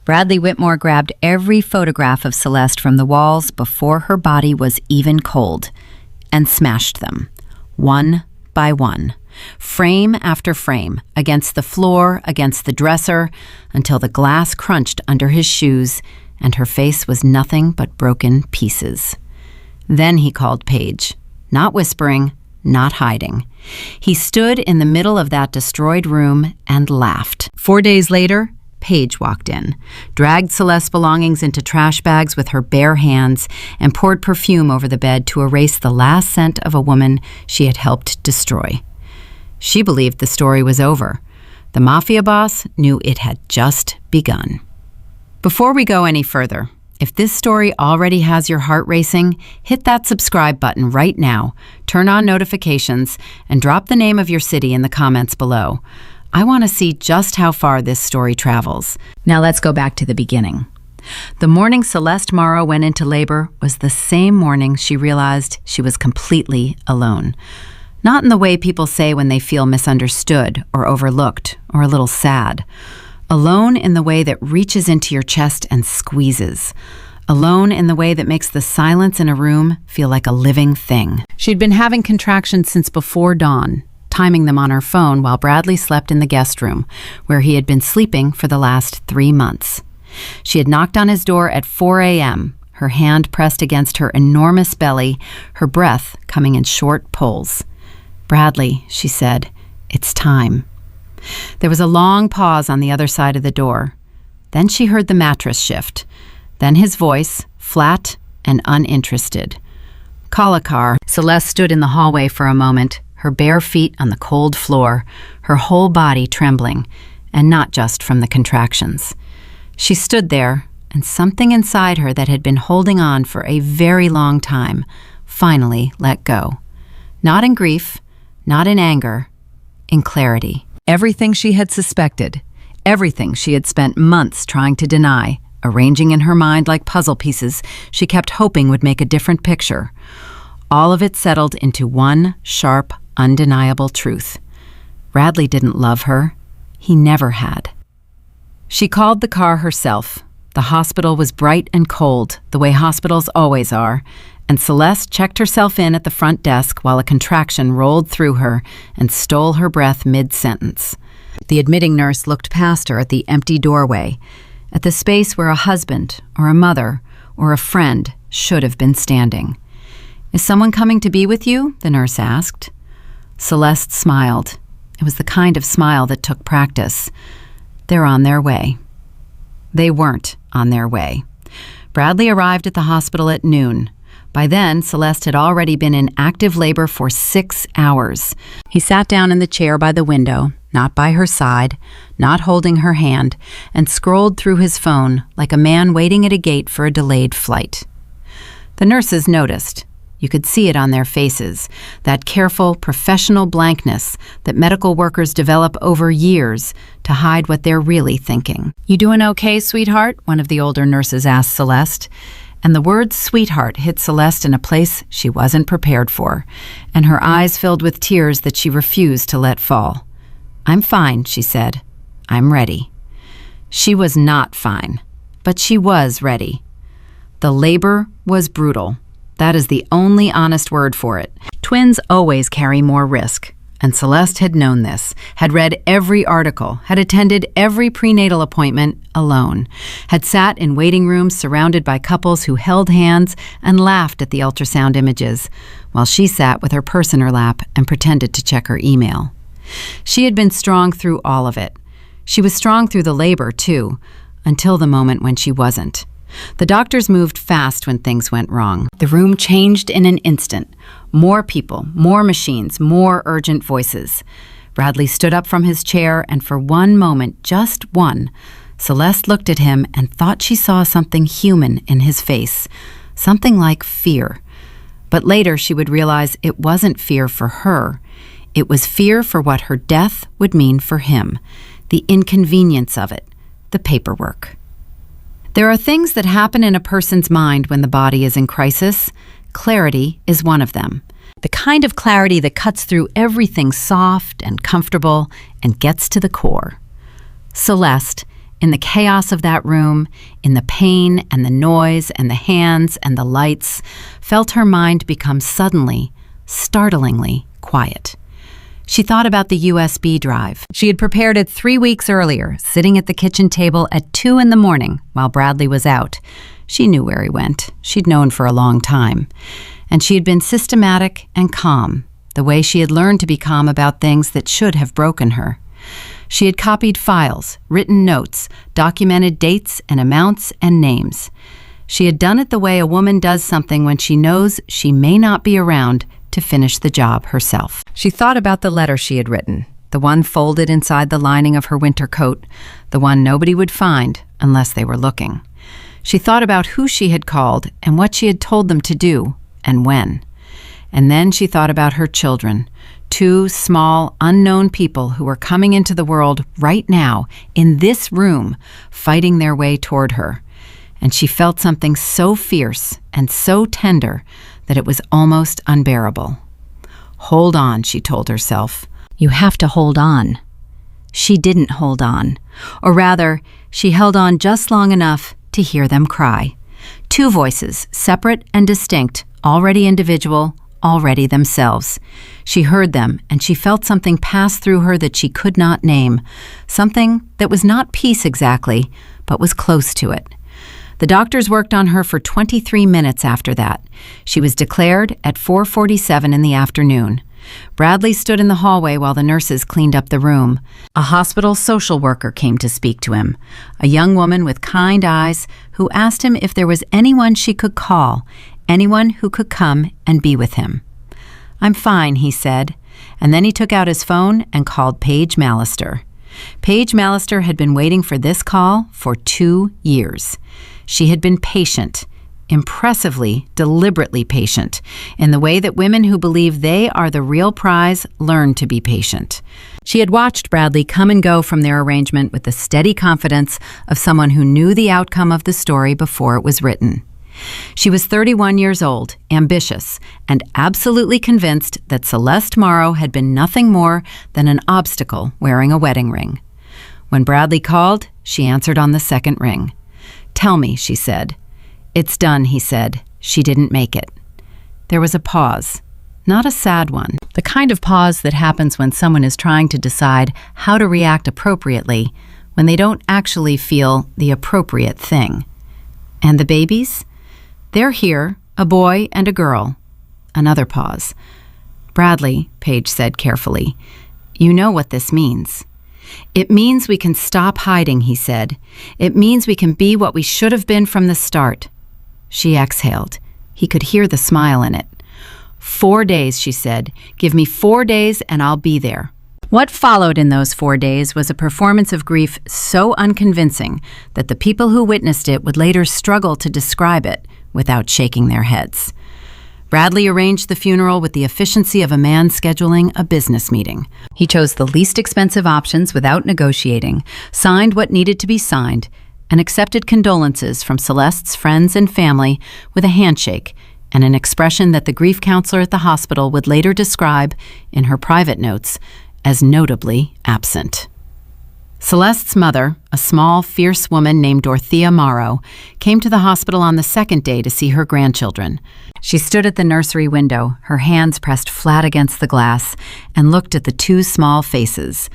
Bradley Whitmore grabbed every photograph of Celeste from the walls before her body was even cold and smashed them, one by one, frame after frame, against the floor, against the dresser, until the glass crunched under his shoes and her face was nothing but broken pieces. Then he called Paige, not whispering, not hiding. He stood in the middle of that destroyed room and laughed. 4 days later, Paige walked in, dragged Celeste's belongings into trash bags with her bare hands, and poured perfume over the bed to erase the last scent of a woman she had helped destroy. She believed the story was over. The Mafia boss knew it had just begun. Before we go any further, if this story already has your heart racing, hit that subscribe button right now, turn on notifications, and drop the name of your city in the comments below. I want to see just how far this story travels. Now let's go back to the beginning. The morning Celeste Morrow went into labor was the same morning she realized she was completely alone. Not in the way people say when they feel misunderstood or overlooked or a little sad. Alone in the way that reaches into your chest and squeezes. Alone in the way that makes the silence in a room feel like a living thing. She'd been having contractions since before dawn, timing them on her phone while Bradley slept in the guest room, where he had been sleeping for the last 3 months. She had knocked on his door at 4 a.m., her hand pressed against her enormous belly, her breath coming in short pulls. "Bradley," she said, "it's time." There was a long pause on the other side of the door. Then she heard the mattress shift. Then his voice, flat and uninterested. "Call a car." Celeste stood in the hallway for a moment, her bare feet on the cold floor, her whole body trembling, and not just from the contractions. She stood there, and something inside her that had been holding on for a very long time finally let go. Not in grief, not in anger, in clarity. Everything she had suspected, everything she had spent months trying to deny, arranging in her mind like puzzle pieces she kept hoping would make a different picture. All of it settled into one sharp, undeniable truth. Bradley didn't love her. He never had. She called the car herself. The hospital was bright and cold, the way hospitals always are, and Celeste checked herself in at the front desk while a contraction rolled through her and stole her breath mid-sentence. The admitting nurse looked past her at the empty doorway, at the space where a husband or a mother or a friend should have been standing. "Is someone coming to be with you?" the nurse asked. Celeste smiled. It was the kind of smile that took practice. "They're on their way." They weren't on their way. Bradley arrived at the hospital at noon. By then, Celeste had already been in active labor for 6 hours. He sat down in the chair by the window, not by her side, not holding her hand, and scrolled through his phone like a man waiting at a gate for a delayed flight. The nurses noticed. You could see it on their faces, that careful, professional blankness that medical workers develop over years to hide what they're really thinking. "You doing okay, sweetheart?" one of the older nurses asked Celeste. And the word sweetheart hit Celeste in a place she wasn't prepared for, and her eyes filled with tears that she refused to let fall. "I'm fine," she said. "I'm ready." She was not fine, but she was ready. The labor was brutal. That is the only honest word for it. Twins always carry more risk, and Celeste had known this, had read every article, had attended every prenatal appointment alone, had sat in waiting rooms surrounded by couples who held hands and laughed at the ultrasound images, while she sat with her purse in her lap and pretended to check her email. She had been strong through all of it. She was strong through the labor, too, until the moment when she wasn't. The doctors moved fast when things went wrong. The room changed in an instant. More people, more machines, more urgent voices. Bradley stood up from his chair, and for one moment, just one, Celeste looked at him and thought she saw something human in his face, something like fear. But later she would realize it wasn't fear for her. It was fear for what her death would mean for him, the inconvenience of it, the paperwork. There are things that happen in a person's mind when the body is in crisis. Clarity is one of them. The kind of clarity that cuts through everything soft and comfortable and gets to the core. Celeste, In the chaos of that room, in the pain and the noise and the hands and the lights, felt her mind become suddenly, startlingly quiet. She thought about the USB drive. She had prepared it 3 weeks earlier, sitting at the kitchen table at 2 in the morning while Bradley was out. She knew where he went. She'd known for a long time. And she had been systematic and calm, the way she had learned to be calm about things that should have broken her. She had copied files, written notes, documented dates and amounts and names. She had done it the way a woman does something when she knows she may not be around to finish the job herself. She thought about the letter she had written, the one folded inside the lining of her winter coat, the one nobody would find unless they were looking. She thought about who she had called and what she had told them to do and when. And then she thought about her children, 2 small, unknown people who were coming into the world right now, in this room, fighting their way toward her. And she felt something so fierce and so tender that it was almost unbearable. Hold on, she told herself. You have to hold on. She didn't hold on. Or rather, she held on just long enough to hear them cry. 2 voices, separate and distinct, already individual, already themselves. She heard them, and she felt something pass through her that she could not name, something that was not peace exactly, but was close to it. The doctors worked on her for 23 minutes after that. She was declared at 4:47 in the afternoon. Bradley stood in the hallway while the nurses cleaned up the room. A hospital social worker came to speak to him, a young woman with kind eyes who asked him if there was anyone she could call, anyone who could come and be with him. I'm fine, he said, and then he took out his phone and called Paige Mallister. Paige Mallister had been waiting for this call for 2 years. She had been patient, impressively, deliberately patient, in the way that women who believe they are the real prize learn to be patient. She had watched Bradley come and go from their arrangement with the steady confidence of someone who knew the outcome of the story before it was written. She was 31 years old, ambitious, and absolutely convinced that Celeste Morrow had been nothing more than an obstacle wearing a wedding ring. When Bradley called, she answered on the second ring. Tell me, she said. It's done, he said. She didn't make it. There was a pause, not a sad one, the kind of pause that happens when someone is trying to decide how to react appropriately when they don't actually feel the appropriate thing. And the babies? They're here, a boy and a girl. Another pause. Bradley, Paige said carefully, you know what this means. It means we can stop hiding, he said. It means we can be what we should have been from the start. She exhaled. He could hear the smile in it. 4 days, she said. Give me 4 days and I'll be there. What followed in those 4 days was a performance of grief so unconvincing that the people who witnessed it would later struggle to describe it without shaking their heads. Bradley arranged the funeral with the efficiency of a man scheduling a business meeting. He chose the least expensive options without negotiating, signed what needed to be signed, and accepted condolences from Celeste's friends and family with a handshake and an expression that the grief counselor at the hospital would later describe, in her private notes, as notably absent. Celeste's mother, a small, fierce woman named Dorothea Morrow, came to the hospital on the second day to see her grandchildren. She stood at the nursery window, her hands pressed flat against the glass, and looked at the 2 small faces.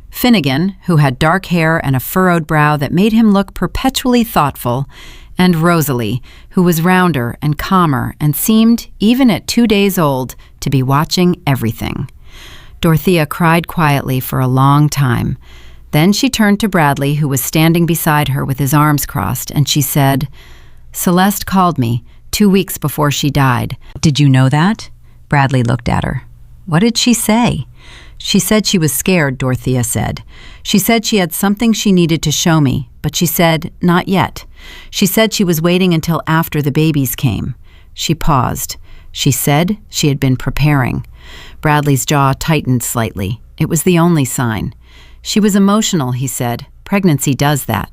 Finnegan, who had dark hair and a furrowed brow that made him look perpetually thoughtful, and Rosalie, who was rounder and calmer and seemed, even at 2 days old, to be watching everything. Dorothea cried quietly for a long time. Then she turned to Bradley, who was standing beside her with his arms crossed, and she said, Celeste called me 2 weeks before she died. Did you know that? Bradley looked at her. What did she say? She said she was scared, Dorothea said. She said she had something she needed to show me, but she said, not yet. She said she was waiting until after the babies came. She paused. She said she had been preparing. Bradley's jaw tightened slightly. It was the only sign. She was emotional, he said. Pregnancy does that.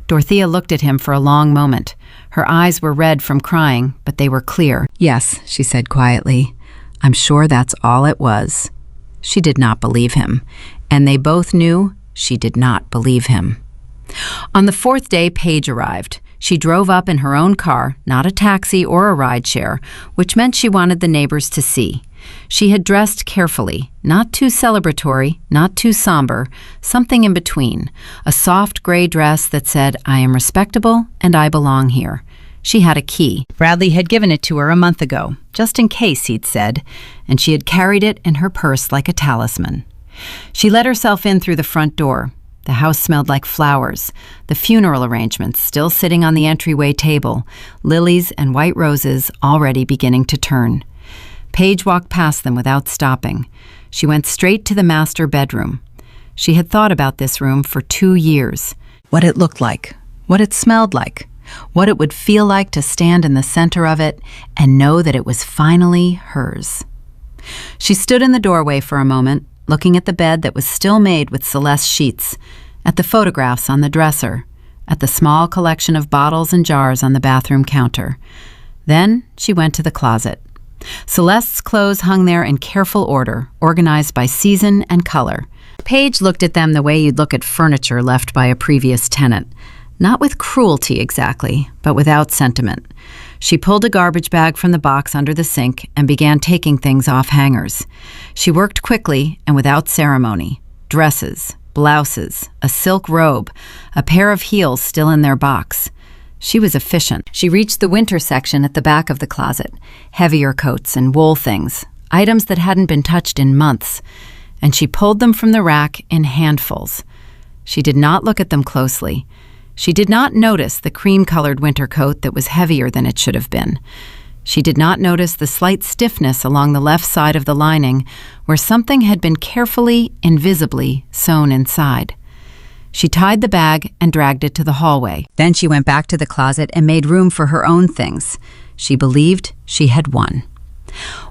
Dorothea looked at him for a long moment. Her eyes were red from crying, but they were clear. Yes, she said quietly. I'm sure that's all it was. She did not believe him, and they both knew she did not believe him. On the fourth day, Paige arrived. She drove up in her own car, not a taxi or a rideshare, which meant she wanted the neighbors to see. She had dressed carefully, not too celebratory, not too somber, something in between, a soft gray dress that said, "I am respectable and I belong here." She had a key. Bradley had given it to her a month ago, just in case, he'd said, and she had carried it in her purse like a talisman. She let herself in through the front door. The house smelled like flowers, the funeral arrangements still sitting on the entryway table, lilies and white roses already beginning to turn. Paige walked past them without stopping. She went straight to the master bedroom. She had thought about this room for 2 years. What it looked like, what it smelled like, what it would feel like to stand in the center of it and know that it was finally hers. She stood in the doorway for a moment, looking at the bed that was still made with Celeste sheets, at the photographs on the dresser, at the small collection of bottles and jars on the bathroom counter. Then she went to the closet. Celeste's clothes hung there in careful order, organized by season and color. Paige looked at them the way you'd look at furniture left by a previous tenant. Not with cruelty exactly, but without sentiment. She pulled a garbage bag from the box under the sink and began taking things off hangers. She worked quickly and without ceremony. Dresses, blouses, a silk robe, a pair of heels still in their box. She was efficient. She reached the winter section at the back of the closet, heavier coats and wool things, items that hadn't been touched in months, and she pulled them from the rack in handfuls. She did not look at them closely. She did not notice the cream-colored winter coat that was heavier than it should have been. She did not notice the slight stiffness along the left side of the lining where something had been carefully, invisibly sewn inside. She tied the bag and dragged it to the hallway. Then she went back to the closet and made room for her own things. She believed she had won.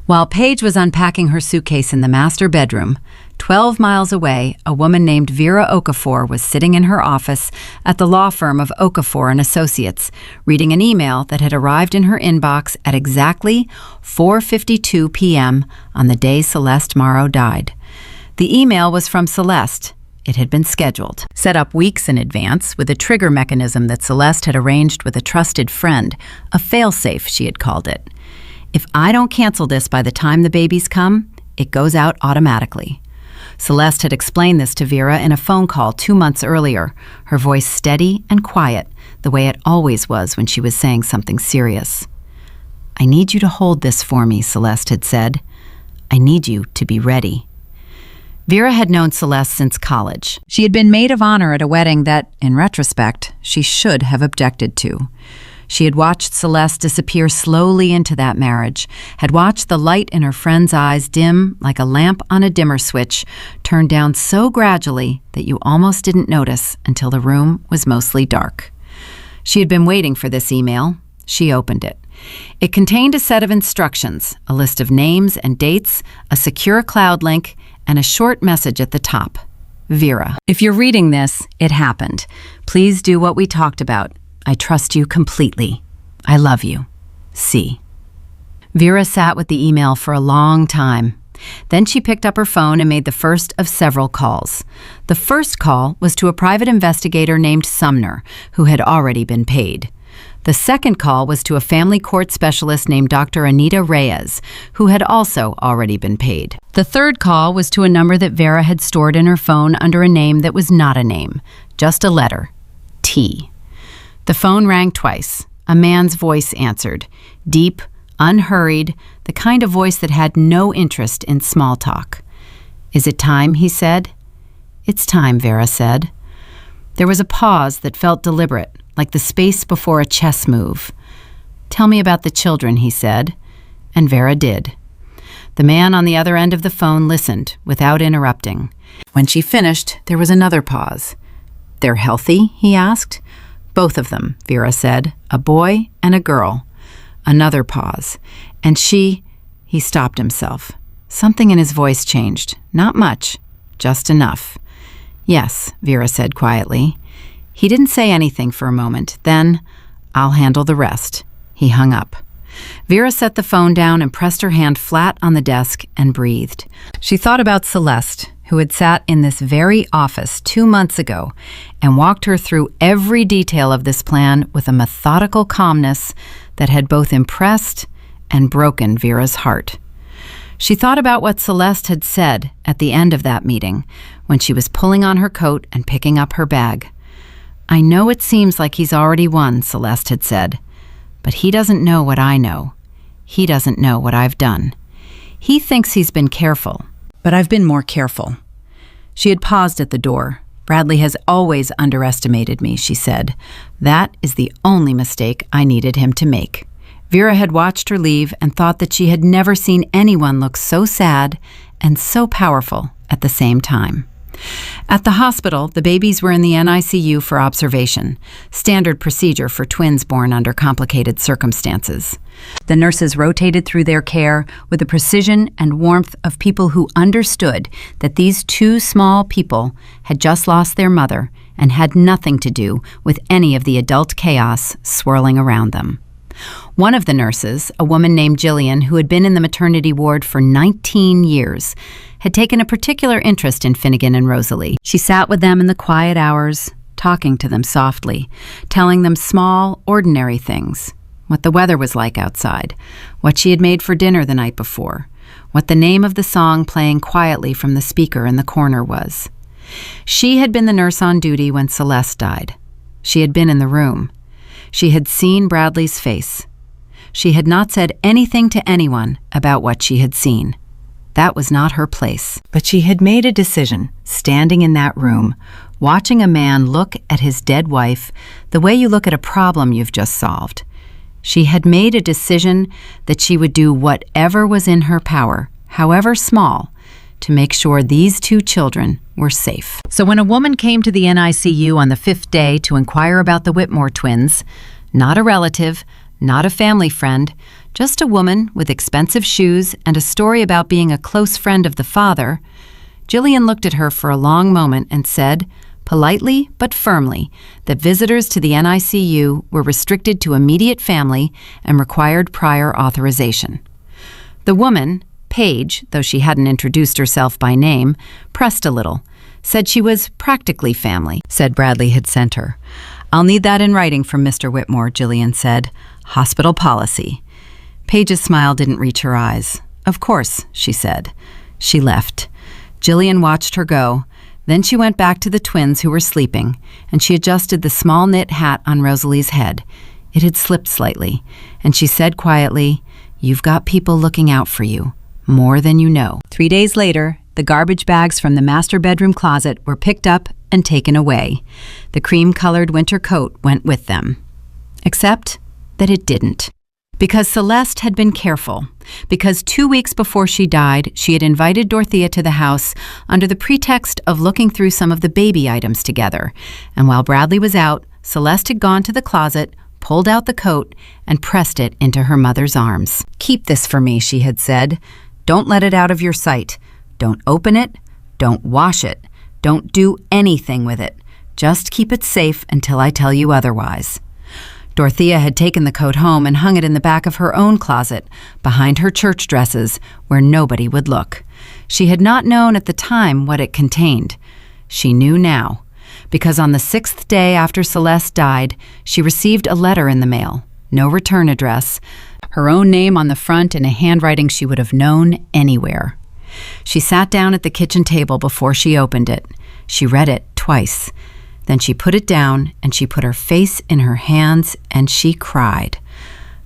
While Paige was unpacking her suitcase in the master bedroom, 12 miles away, a woman named Vera Okafor was sitting in her office at the law firm of Okafor and Associates, reading an email that had arrived in her inbox at exactly 4:52 p.m. on the day Celeste Morrow died. The email was from Celeste. It had been scheduled, set up weeks in advance with a trigger mechanism that Celeste had arranged with a trusted friend, a fail-safe, she had called it. If I don't cancel this by the time the babies come, it goes out automatically. Celeste had explained this to Vera in a phone call 2 months earlier, her voice steady and quiet, the way it always was when she was saying something serious. "I need you to hold this for me," Celeste had said. "I need you to be ready." Vera had known Celeste since college. She had been maid of honor at a wedding that, in retrospect, she should have objected to. She had watched Celeste disappear slowly into that marriage, had watched the light in her friend's eyes dim like a lamp on a dimmer switch, turn down so gradually that you almost didn't notice until the room was mostly dark. She had been waiting for this email. She opened it. It contained a set of instructions, a list of names and dates, a secure cloud link, and a short message at the top. Vera, if you're reading this, it happened. Please do what we talked about. I trust you completely. I love you. C. Vera sat with the email for a long time. Then she picked up her phone and made the first of several calls. The first call was to a private investigator named Sumner, who had already been paid. The second call was to a family court specialist named Dr. Anita Reyes, who had also already been paid. The third call was to a number that Vera had stored in her phone under a name that was not a name, just a letter, T. The phone rang twice. A man's voice answered, deep, unhurried, the kind of voice that had no interest in small talk. "Is it time?" he said. "It's time," Vera said. There was a pause that felt deliberate, like the space before a chess move. "Tell me about the children," he said, and Vera did. The man on the other end of the phone listened without interrupting. When she finished, there was another pause. "They're healthy?" he asked. "Both of them," Vera said, "a boy and a girl." Another pause. "And she—" He stopped himself. Something in his voice changed. Not much, just enough. "Yes," Vera said quietly. He didn't say anything for a moment. Then, "I'll handle the rest." He hung up. Vera set the phone down and pressed her hand flat on the desk and breathed. She thought about Celeste, who had sat in this very office 2 months ago and walked her through every detail of this plan with a methodical calmness that had both impressed and broken Vera's heart. She thought about what Celeste had said at the end of that meeting when she was pulling on her coat and picking up her bag. "I know it seems like he's already won," Celeste had said, "but he doesn't know what I know. He doesn't know what I've done. He thinks he's been careful, but I've been more careful." She had paused at the door. "Bradley has always underestimated me," she said. "That is the only mistake I needed him to make." Vera had watched her leave and thought that she had never seen anyone look so sad and so powerful at the same time. At the hospital, the babies were in the NICU for observation, standard procedure for twins born under complicated circumstances. The nurses rotated through their care with the precision and warmth of people who understood that these two small people had just lost their mother and had nothing to do with any of the adult chaos swirling around them. One of the nurses, a woman named Jillian, who had been in the maternity ward for 19 years, had taken a particular interest in Finnegan and Rosalie. She sat with them in the quiet hours, talking to them softly, telling them small, ordinary things. What the weather was like outside, what she had made for dinner the night before, what the name of the song playing quietly from the speaker in the corner was. She had been the nurse on duty when Celeste died. She had been in the room. She had seen Bradley's face. She had not said anything to anyone about what she had seen. That was not her place. But she had made a decision, standing in that room, watching a man look at his dead wife the way you look at a problem you've just solved. She had made a decision that she would do whatever was in her power, however small, to make sure these two children were safe. So when a woman came to the NICU on the 5th day to inquire about the Whitmore twins, not a relative, not a family friend, just a woman with expensive shoes and a story about being a close friend of the father, Jillian looked at her for a long moment and said, politely but firmly, that visitors to the NICU were restricted to immediate family and required prior authorization. The woman, Paige, though she hadn't introduced herself by name, pressed a little, said she was practically family, said Bradley had sent her. "I'll need that in writing from Mr. Whitmore," Jillian said. "Hospital policy." Paige's smile didn't reach her eyes. "Of course," she said. She left. Jillian watched her go. Then she went back to the twins who were sleeping, and she adjusted the small knit hat on Rosalie's head. It had slipped slightly, and she said quietly, "You've got people looking out for you, more than you know." 3 days later, the garbage bags from the master bedroom closet were picked up and taken away. The cream-colored winter coat went with them. Except that it didn't. Because Celeste had been careful. Because 2 weeks before she died, she had invited Dorothea to the house under the pretext of looking through some of the baby items together. And while Bradley was out, Celeste had gone to the closet, pulled out the coat, and pressed it into her mother's arms. "Keep this for me," she had said. "Don't let it out of your sight. Don't open it. Don't wash it. Don't do anything with it. Just keep it safe until I tell you otherwise." Dorothea had taken the coat home and hung it in the back of her own closet, behind her church dresses, where nobody would look. She had not known at the time what it contained. She knew now, because on the 6th day after Celeste died, she received a letter in the mail, no return address, her own name on the front in a handwriting she would have known anywhere. She sat down at the kitchen table before she opened it. She read it twice. Then she put it down, and she put her face in her hands, and she cried.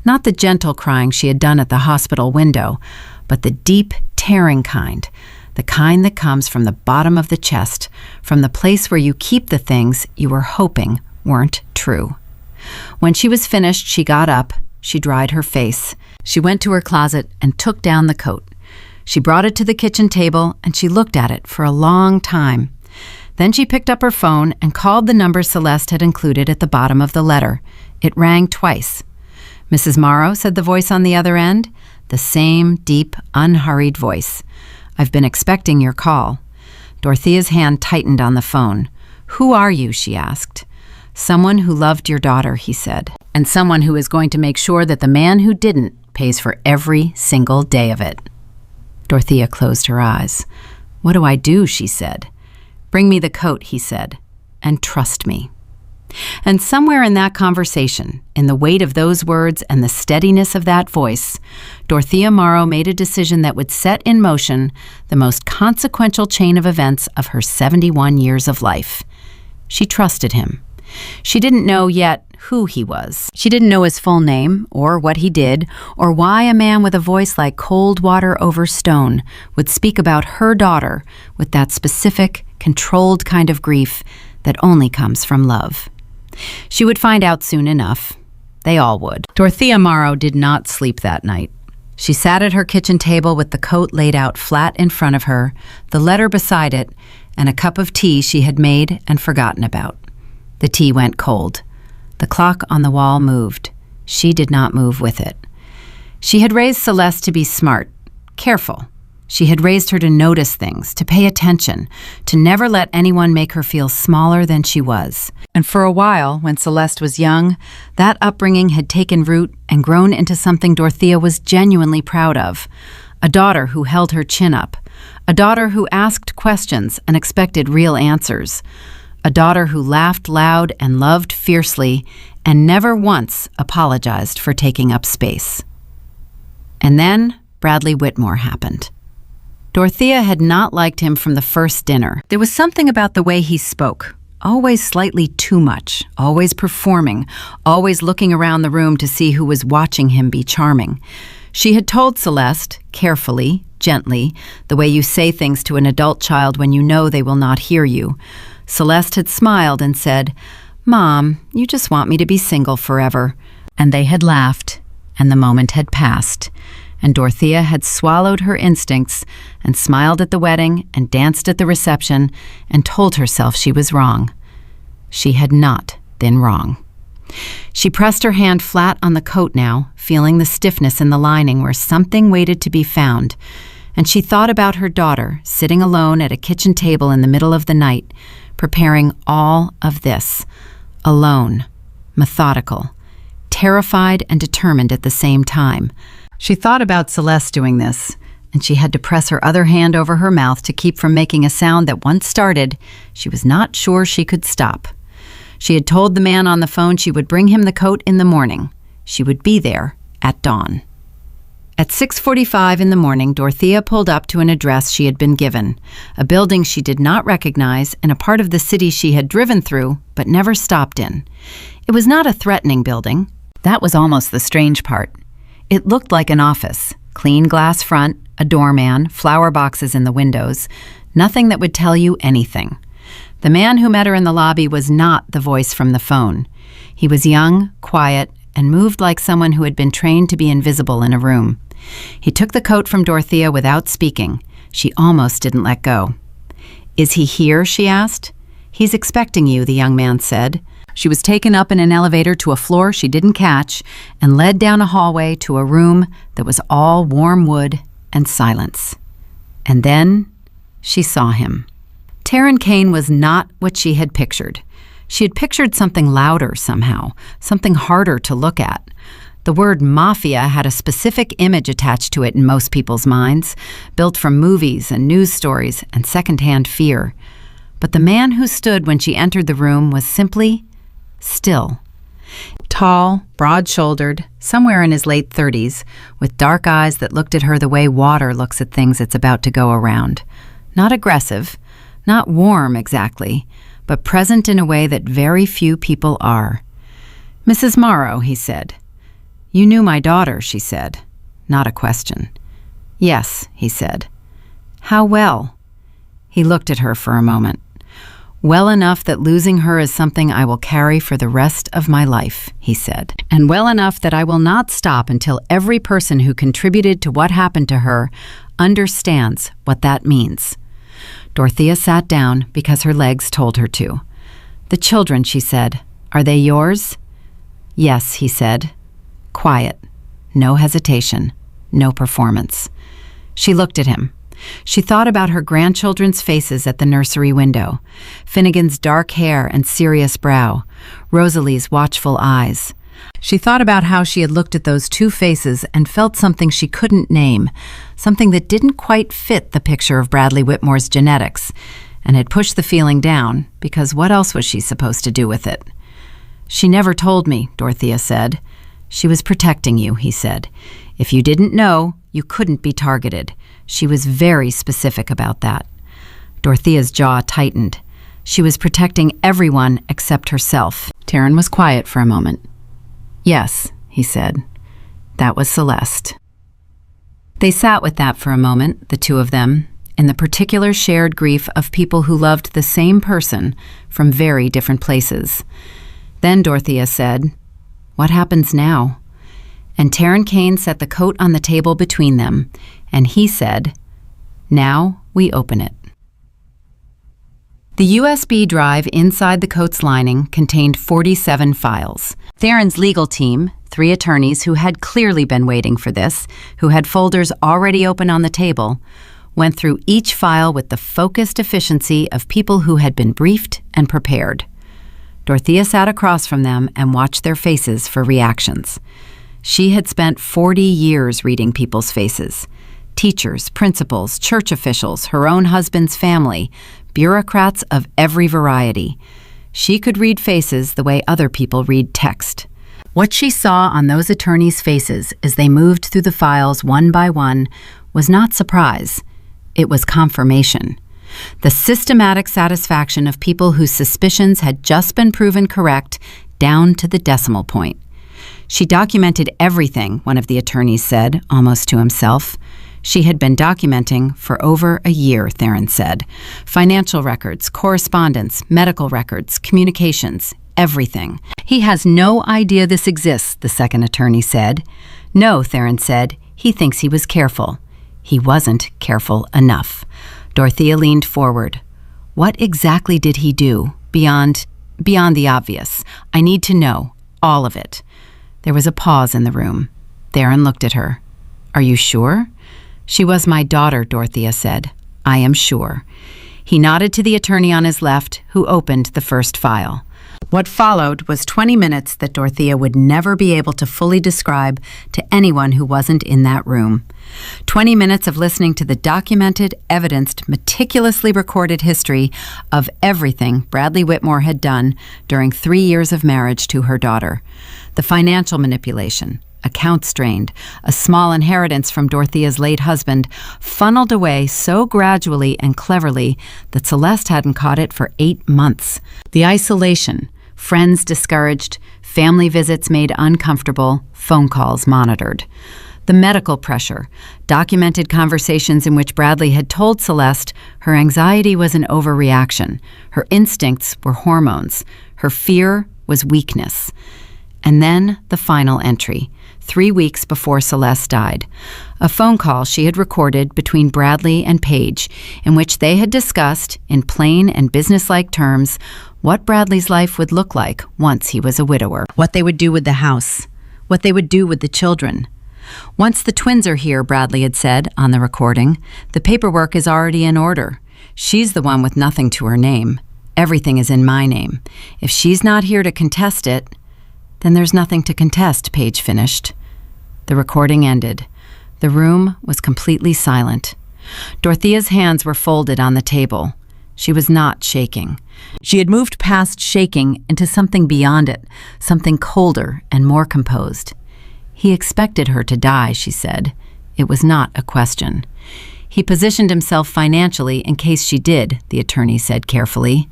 Not the gentle crying she had done at the hospital window, but the deep, tearing kind, the kind that comes from the bottom of the chest, from the place where you keep the things you were hoping weren't true. When she was finished, she got up, she dried her face. She went to her closet and took down the coat. She brought it to the kitchen table, and she looked at it for a long time. Then she picked up her phone and called the number Celeste had included at the bottom of the letter. It rang twice. "Mrs. Morrow," said the voice on the other end, the same deep, unhurried voice. "I've been expecting your call." Dorothea's hand tightened on the phone. "Who are you?" she asked. "Someone who loved your daughter," he said, "and someone who is going to make sure that the man who didn't pays for every single day of it." Dorothea closed her eyes. "What do I do?" she said. "Bring me the coat," he said, "and trust me." And somewhere in that conversation, in the weight of those words and the steadiness of that voice, Dorothea Morrow made a decision that would set in motion the most consequential chain of events of her 71 years of life. She trusted him. She didn't know yet who he was. She didn't know his full name, or what he did, or why a man with a voice like cold water over stone would speak about her daughter with that specific, controlled kind of grief that only comes from love. She would find out soon enough. They all would. Dorothea Morrow did not sleep that night. She sat at her kitchen table with the coat laid out flat in front of her, the letter beside it, and a cup of tea she had made and forgotten about. The tea went cold. The clock on the wall moved. She did not move with it. She had raised Celeste to be smart, careful. She had raised her to notice things, to pay attention, to never let anyone make her feel smaller than she was. And for a while, when Celeste was young, that upbringing had taken root and grown into something Dorothea was genuinely proud of. A daughter who held her chin up. A daughter who asked questions and expected real answers. A daughter who laughed loud and loved fiercely and never once apologized for taking up space. And then Bradley Whitmore happened. Dorothea had not liked him from the first dinner. There was something about the way he spoke, always slightly too much, always performing, always looking around the room to see who was watching him be charming. She had told Celeste, carefully, gently, the way you say things to an adult child when you know they will not hear you. Celeste had smiled and said, "Mom, you just want me to be single forever." And they had laughed, and the moment had passed. And Dorothea had swallowed her instincts and smiled at the wedding and danced at the reception and told herself she was wrong. She had not been wrong. She pressed her hand flat on the coat now, feeling the stiffness in the lining where something waited to be found, and she thought about her daughter sitting alone at a kitchen table in the middle of the night, preparing all of this, alone, methodical, terrified and determined at the same time. She thought about Celeste doing this, and she had to press her other hand over her mouth to keep from making a sound that once started, she was not sure she could stop. She had told the man on the phone she would bring him the coat in the morning. She would be there at dawn. At 6:45 in the morning, Dorothea pulled up to an address she had been given, a building she did not recognize and a part of the city she had driven through but never stopped in. It was not a threatening building. That was almost the strange part. It looked like an office, clean glass front, a doorman, flower boxes in the windows, nothing that would tell you anything. The man who met her in the lobby was not the voice from the phone. He was young, quiet, and moved like someone who had been trained to be invisible in a room. He took the coat from Dorothea without speaking. She almost didn't let go. "Is he here?" she asked. "He's expecting you," the young man said. She was taken up in an elevator to a floor she didn't catch and led down a hallway to a room that was all warm wood and silence. And then she saw him. Taryn Kane was not what she had pictured. She had pictured something louder somehow, something harder to look at. The word Mafia had a specific image attached to it in most people's minds, built from movies and news stories and secondhand fear. But the man who stood when she entered the room was simply still. Tall, broad-shouldered, somewhere in his late 30s, with dark eyes that looked at her the way water looks at things it's about to go around. Not aggressive, not warm exactly, but present in a way that very few people are. "Mrs. Morrow," he said. "You knew my daughter," she said. Not a question. "Yes," he said. "How well?" He looked at her for a moment. "Well enough that losing her is something I will carry for the rest of my life," he said. "And well enough that I will not stop until every person who contributed to what happened to her understands what that means." Dorothea sat down because her legs told her to. "The children," she said, "are they yours?" "Yes," he said. Quiet. No hesitation. No performance. She looked at him. She thought about her grandchildren's faces at the nursery window, Finnegan's dark hair and serious brow, Rosalie's watchful eyes, She thought about how she had looked at those two faces and felt something she couldn't name, something that didn't quite fit the picture of Bradley Whitmore's genetics, and had pushed the feeling down, because what else was she supposed to do with it? "She never told me," Dorothea said. "She was protecting you," he said. "If you didn't know, you couldn't be targeted. She was very specific about that." Dorothea's jaw tightened. She was protecting everyone except herself. Taryn was quiet for a moment. "Yes," he said. "That was Celeste." They sat with that for a moment, the two of them, in the particular shared grief of people who loved the same person from very different places. Then Dorothea said, "What happens now?" And Taryn Kane set the coat on the table between them, and he said, "Now we open it." The USB drive inside the coat's lining contained 47 files. Taryn's legal team, 3 attorneys who had clearly been waiting for this, who had folders already open on the table, went through each file with the focused efficiency of people who had been briefed and prepared. Dorothea sat across from them and watched their faces for reactions. She had spent 40 years reading people's faces. Teachers, principals, church officials, her own husband's family, bureaucrats of every variety. She could read faces the way other people read text. What she saw on those attorneys' faces as they moved through the files one by one was not surprise. It was confirmation. The systematic satisfaction of people whose suspicions had just been proven correct down to the decimal point. She documented everything, one of the attorneys said, almost to himself. She had been documenting for over a year, Taryn said. Financial records, correspondence, medical records, communications, everything. "He has no idea this exists," the second attorney said. "No," Taryn said. "He thinks he was careful." He wasn't careful enough. Dorothea leaned forward. "What exactly did he do? Beyond the obvious. I need to know. All of it." There was a pause in the room. Taryn looked at her. "Are you sure?" "She was my daughter," Dorothea said. "I am sure." He nodded to the attorney on his left, who opened the first file. What followed was 20 minutes that Dorothea would never be able to fully describe to anyone who wasn't in that room. 20 minutes of listening to the documented, evidenced, meticulously recorded history of everything Bradley Whitmore had done during 3 years of marriage to her daughter. The financial manipulation, accounts drained, a small inheritance from Dorothea's late husband, funneled away so gradually and cleverly that Celeste hadn't caught it for 8 months. The isolation, friends discouraged, family visits made uncomfortable, phone calls monitored. The medical pressure, documented conversations in which Bradley had told Celeste her anxiety was an overreaction, her instincts were hormones, her fear was weakness. And then the final entry, 3 weeks before Celeste died, a phone call she had recorded between Bradley and Paige, in which they had discussed, in plain and businesslike terms, what Bradley's life would look like once he was a widower, what they would do with the house, what they would do with the children. "Once the twins are here," Bradley had said on the recording, "the paperwork is already in order. She's the one with nothing to her name. Everything is in my name. If she's not here to contest it, then there's nothing to contest," Paige finished. The recording ended. The room was completely silent. Dorothea's hands were folded on the table. She was not shaking. She had moved past shaking into something beyond it, something colder and more composed. "He expected her to die," she said. It was not a question. "He positioned himself financially in case she did," the attorney said carefully.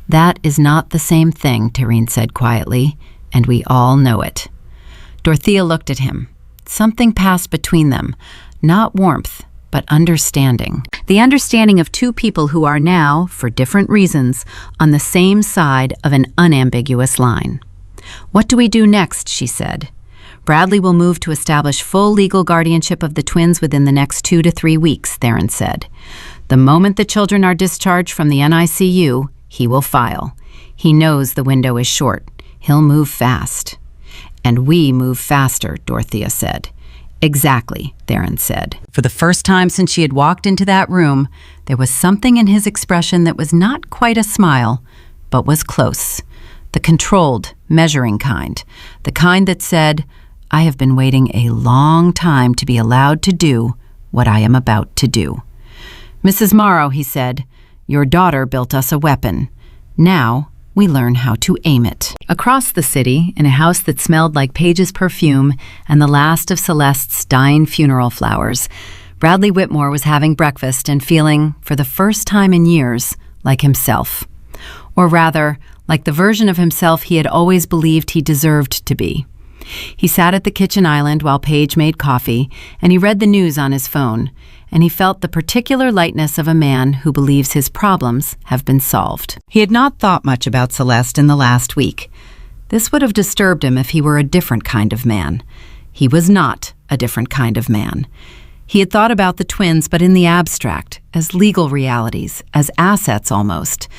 "That is not the same thing," Taryn said quietly, "and we all know it." Dorothea looked at him. Something passed between them, not warmth, but understanding. The understanding of two people who are now, for different reasons, on the same side of an unambiguous line. "What do we do next?" she said. "Bradley will move to establish full legal guardianship of the twins within the next 2 to 3 weeks, Taryn said. "The moment the children are discharged from the NICU, he will file. He knows the window is short. He'll move fast." "And we move faster," Dorothea said. "Exactly," Taryn said. For the first time since she had walked into that room, there was something in his expression that was not quite a smile, but was close. the controlled, measuring kind, the kind that said, "I have been waiting a long time to be allowed to do what I am about to do." "Mrs. Morrow," he said, "your daughter built us a weapon. Now we learn how to aim it." Across the city, in a house that smelled like Paige's perfume and the last of Celeste's dying funeral flowers, Bradley Whitmore was having breakfast and feeling, for the first time in years, like himself. Or rather, like the version of himself he had always believed he deserved to be. He sat at the kitchen island while Paige made coffee, and he read the news on his phone, and he felt the particular lightness of a man who believes his problems have been solved. He had not thought much about Celeste in the last week. This would have disturbed him if he were a different kind of man. He was not a different kind of man. He had thought about the twins, but in the abstract, as legal realities, as assets almost.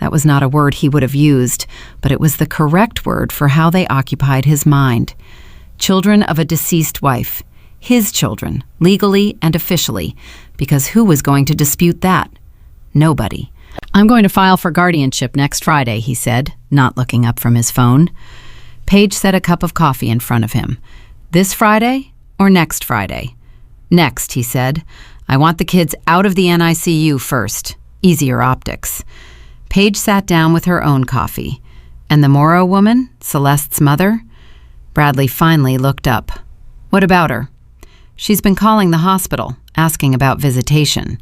That was not a word he would have used, but it was the correct word for how they occupied his mind. Children of a deceased wife. His children, legally and officially, because who was going to dispute that? Nobody. "I'm going to file for guardianship next Friday," he said, not looking up from his phone. Paige set a cup of coffee in front of him. "This Friday or next Friday?" "Next," he said. "I want the kids out of the NICU first. Easier optics." Paige sat down with her own coffee. "And the Morrow woman, Celeste's mother?" Bradley finally looked up. "What about her?" "She's been calling the hospital, asking about visitation."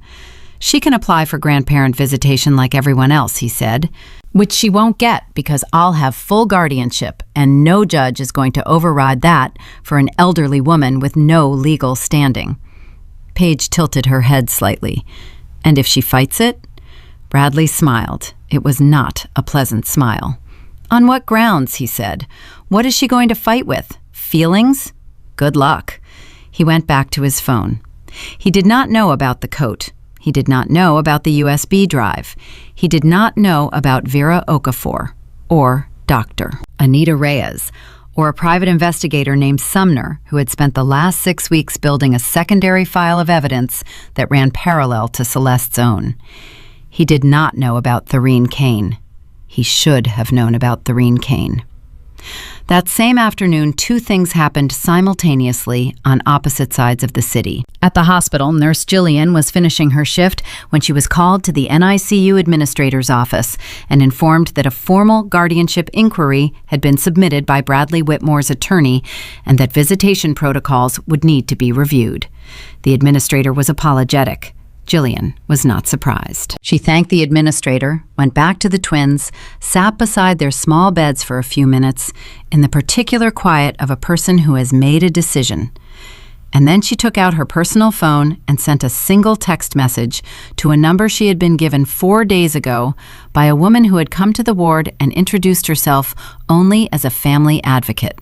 "She can apply for grandparent visitation like everyone else," he said, "which she won't get because I'll have full guardianship, and no judge is going to override that for an elderly woman with no legal standing." Paige tilted her head slightly. "And if she fights it?" Bradley smiled. It was not a pleasant smile. "On what grounds?" he said. "What is she going to fight with? Feelings? Good luck." He went back to his phone. He did not know about the coat. He did not know about the USB drive. He did not know about Vera Okafor, or Dr. Anita Reyes, or a private investigator named Sumner who had spent the last 6 weeks building a secondary file of evidence that ran parallel to Celeste's own. He did not know about Thurene Kane. He should have known about Thurene Kane. That same afternoon, two things happened simultaneously on opposite sides of the city. At the hospital, Nurse Jillian was finishing her shift when she was called to the NICU administrator's office and informed that a formal guardianship inquiry had been submitted by Bradley Whitmore's attorney and that visitation protocols would need to be reviewed. The administrator was apologetic. Jillian was not surprised. She thanked the administrator, went back to the twins, sat beside their small beds for a few minutes in the particular quiet of a person who has made a decision. And then she took out her personal phone and sent a single text message to a number she had been given 4 days ago by a woman who had come to the ward and introduced herself only as a family advocate.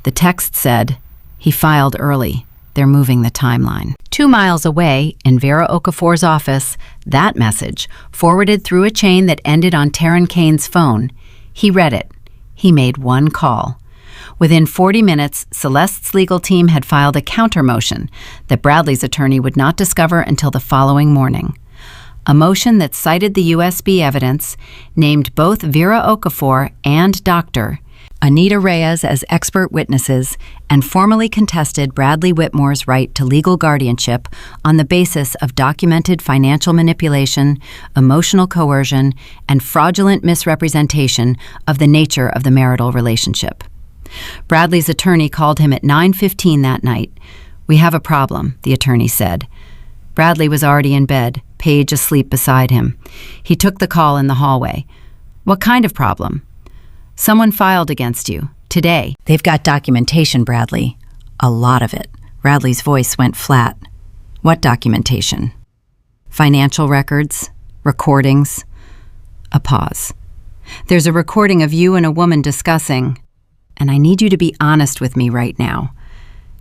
The text said, "He filed early. They're moving the timeline." 2 miles away, in Vera Okafor's office, that message, forwarded through a chain that ended on Taryn Kane's phone. He read it. He made one call. Within 40 minutes, Celeste's legal team had filed a counter-motion that Bradley's attorney would not discover until the following morning. A motion that cited the USB evidence, named both Vera Okafor and Dr. Anita Reyes as expert witnesses, and formally contested Bradley Whitmore's right to legal guardianship on the basis of documented financial manipulation, emotional coercion, and fraudulent misrepresentation of the nature of the marital relationship. Bradley's attorney called him at 9:15 that night. "We have a problem," the attorney said. Bradley was already in bed, Paige asleep beside him. He took the call in the hallway. "What kind of problem?" "Someone filed against you. Today." "They've got documentation, Bradley. A lot of it." Bradley's voice went flat. "What documentation?" "Financial records, recordings." A pause. "There's a recording of you and a woman discussing, and I need you to be honest with me right now,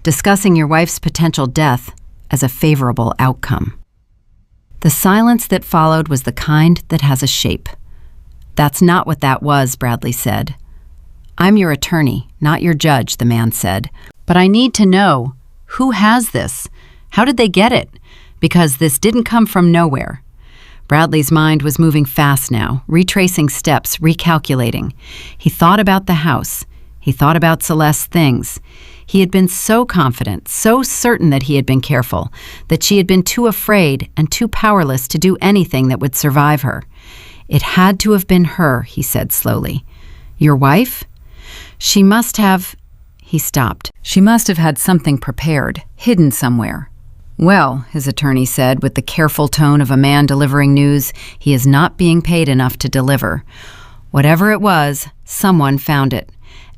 discussing your wife's potential death as a favorable outcome." The silence that followed was the kind that has a shape. "That's not what that was," Bradley said. "I'm your attorney, not your judge," the man said. "But I need to know, who has this? How did they get it? Because this didn't come from nowhere." Bradley's mind was moving fast now, retracing steps, recalculating. He thought about the house. He thought about Celeste's things. He had been so confident, so certain that he had been careful, that she had been too afraid and too powerless to do anything that would survive her. It had to have been her, he said slowly. Your wife? She must have... He stopped. She must have had something prepared, hidden somewhere. Well, his attorney said, with the careful tone of a man delivering news he is not being paid enough to deliver. Whatever it was, someone found it,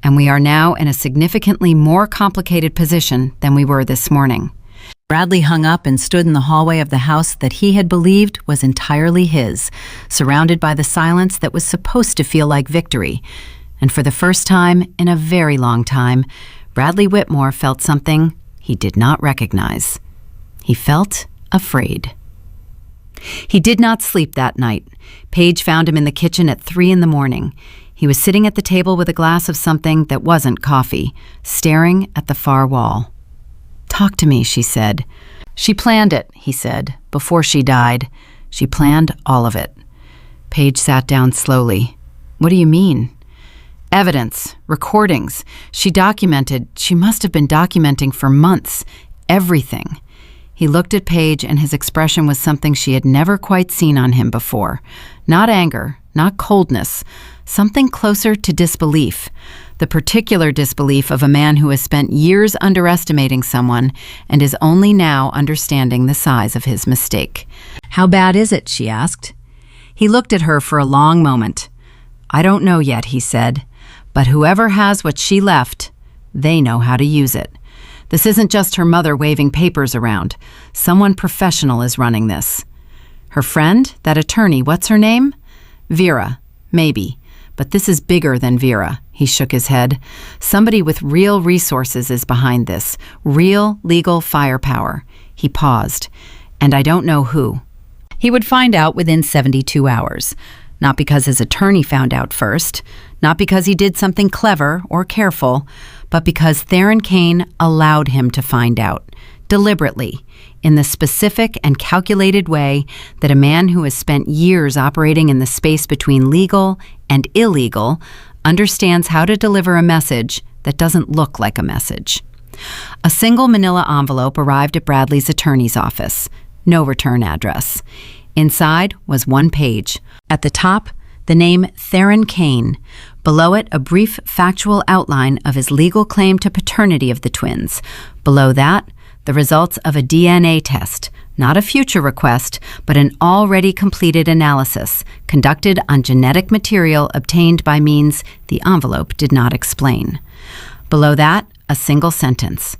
and we are now in a significantly more complicated position than we were this morning. Bradley hung up and stood in the hallway of the house that he had believed was entirely his, surrounded by the silence that was supposed to feel like victory. And for the first time in a very long time, Bradley Whitmore felt something he did not recognize. He felt afraid. He did not sleep that night. Paige found him in the kitchen at 3 a.m. He was sitting at the table with a glass of something that wasn't coffee, staring at the far wall. Talk to me, she said. She planned it, he said, before she died. She planned all of it. Paige sat down slowly. What do you mean? Evidence, recordings. She must have been documenting for months, everything. He looked at Paige, and his expression was something she had never quite seen on him before. Not anger, not coldness, something closer to disbelief. The particular disbelief of a man who has spent years underestimating someone and is only now understanding the size of his mistake. How bad is it? She asked. He looked at her for a long moment. I don't know yet, he said, but whoever has what she left, they know how to use it. This isn't just her mother waving papers around. Someone professional is running this. Her friend, that attorney, what's her name? Vera, maybe. But this is bigger than Vera. He shook his head. Somebody with real resources is behind this. Real legal firepower. He paused. And I don't know who. He would find out within 72 hours. Not because his attorney found out first. Not because he did something clever or careful, but because Theron Kane allowed him to find out, deliberately, in the specific and calculated way that a man who has spent years operating in the space between legal and illegal understands how to deliver a message that doesn't look like a message. A single manila envelope arrived at Bradley's attorney's office. No return address. Inside was one page. At the top, the name Theron Kane. Below it, a brief factual outline of his legal claim to paternity of the twins. Below that, the results of a DNA test, not a future request, but an already completed analysis conducted on genetic material obtained by means the envelope did not explain. Below that, a single sentence.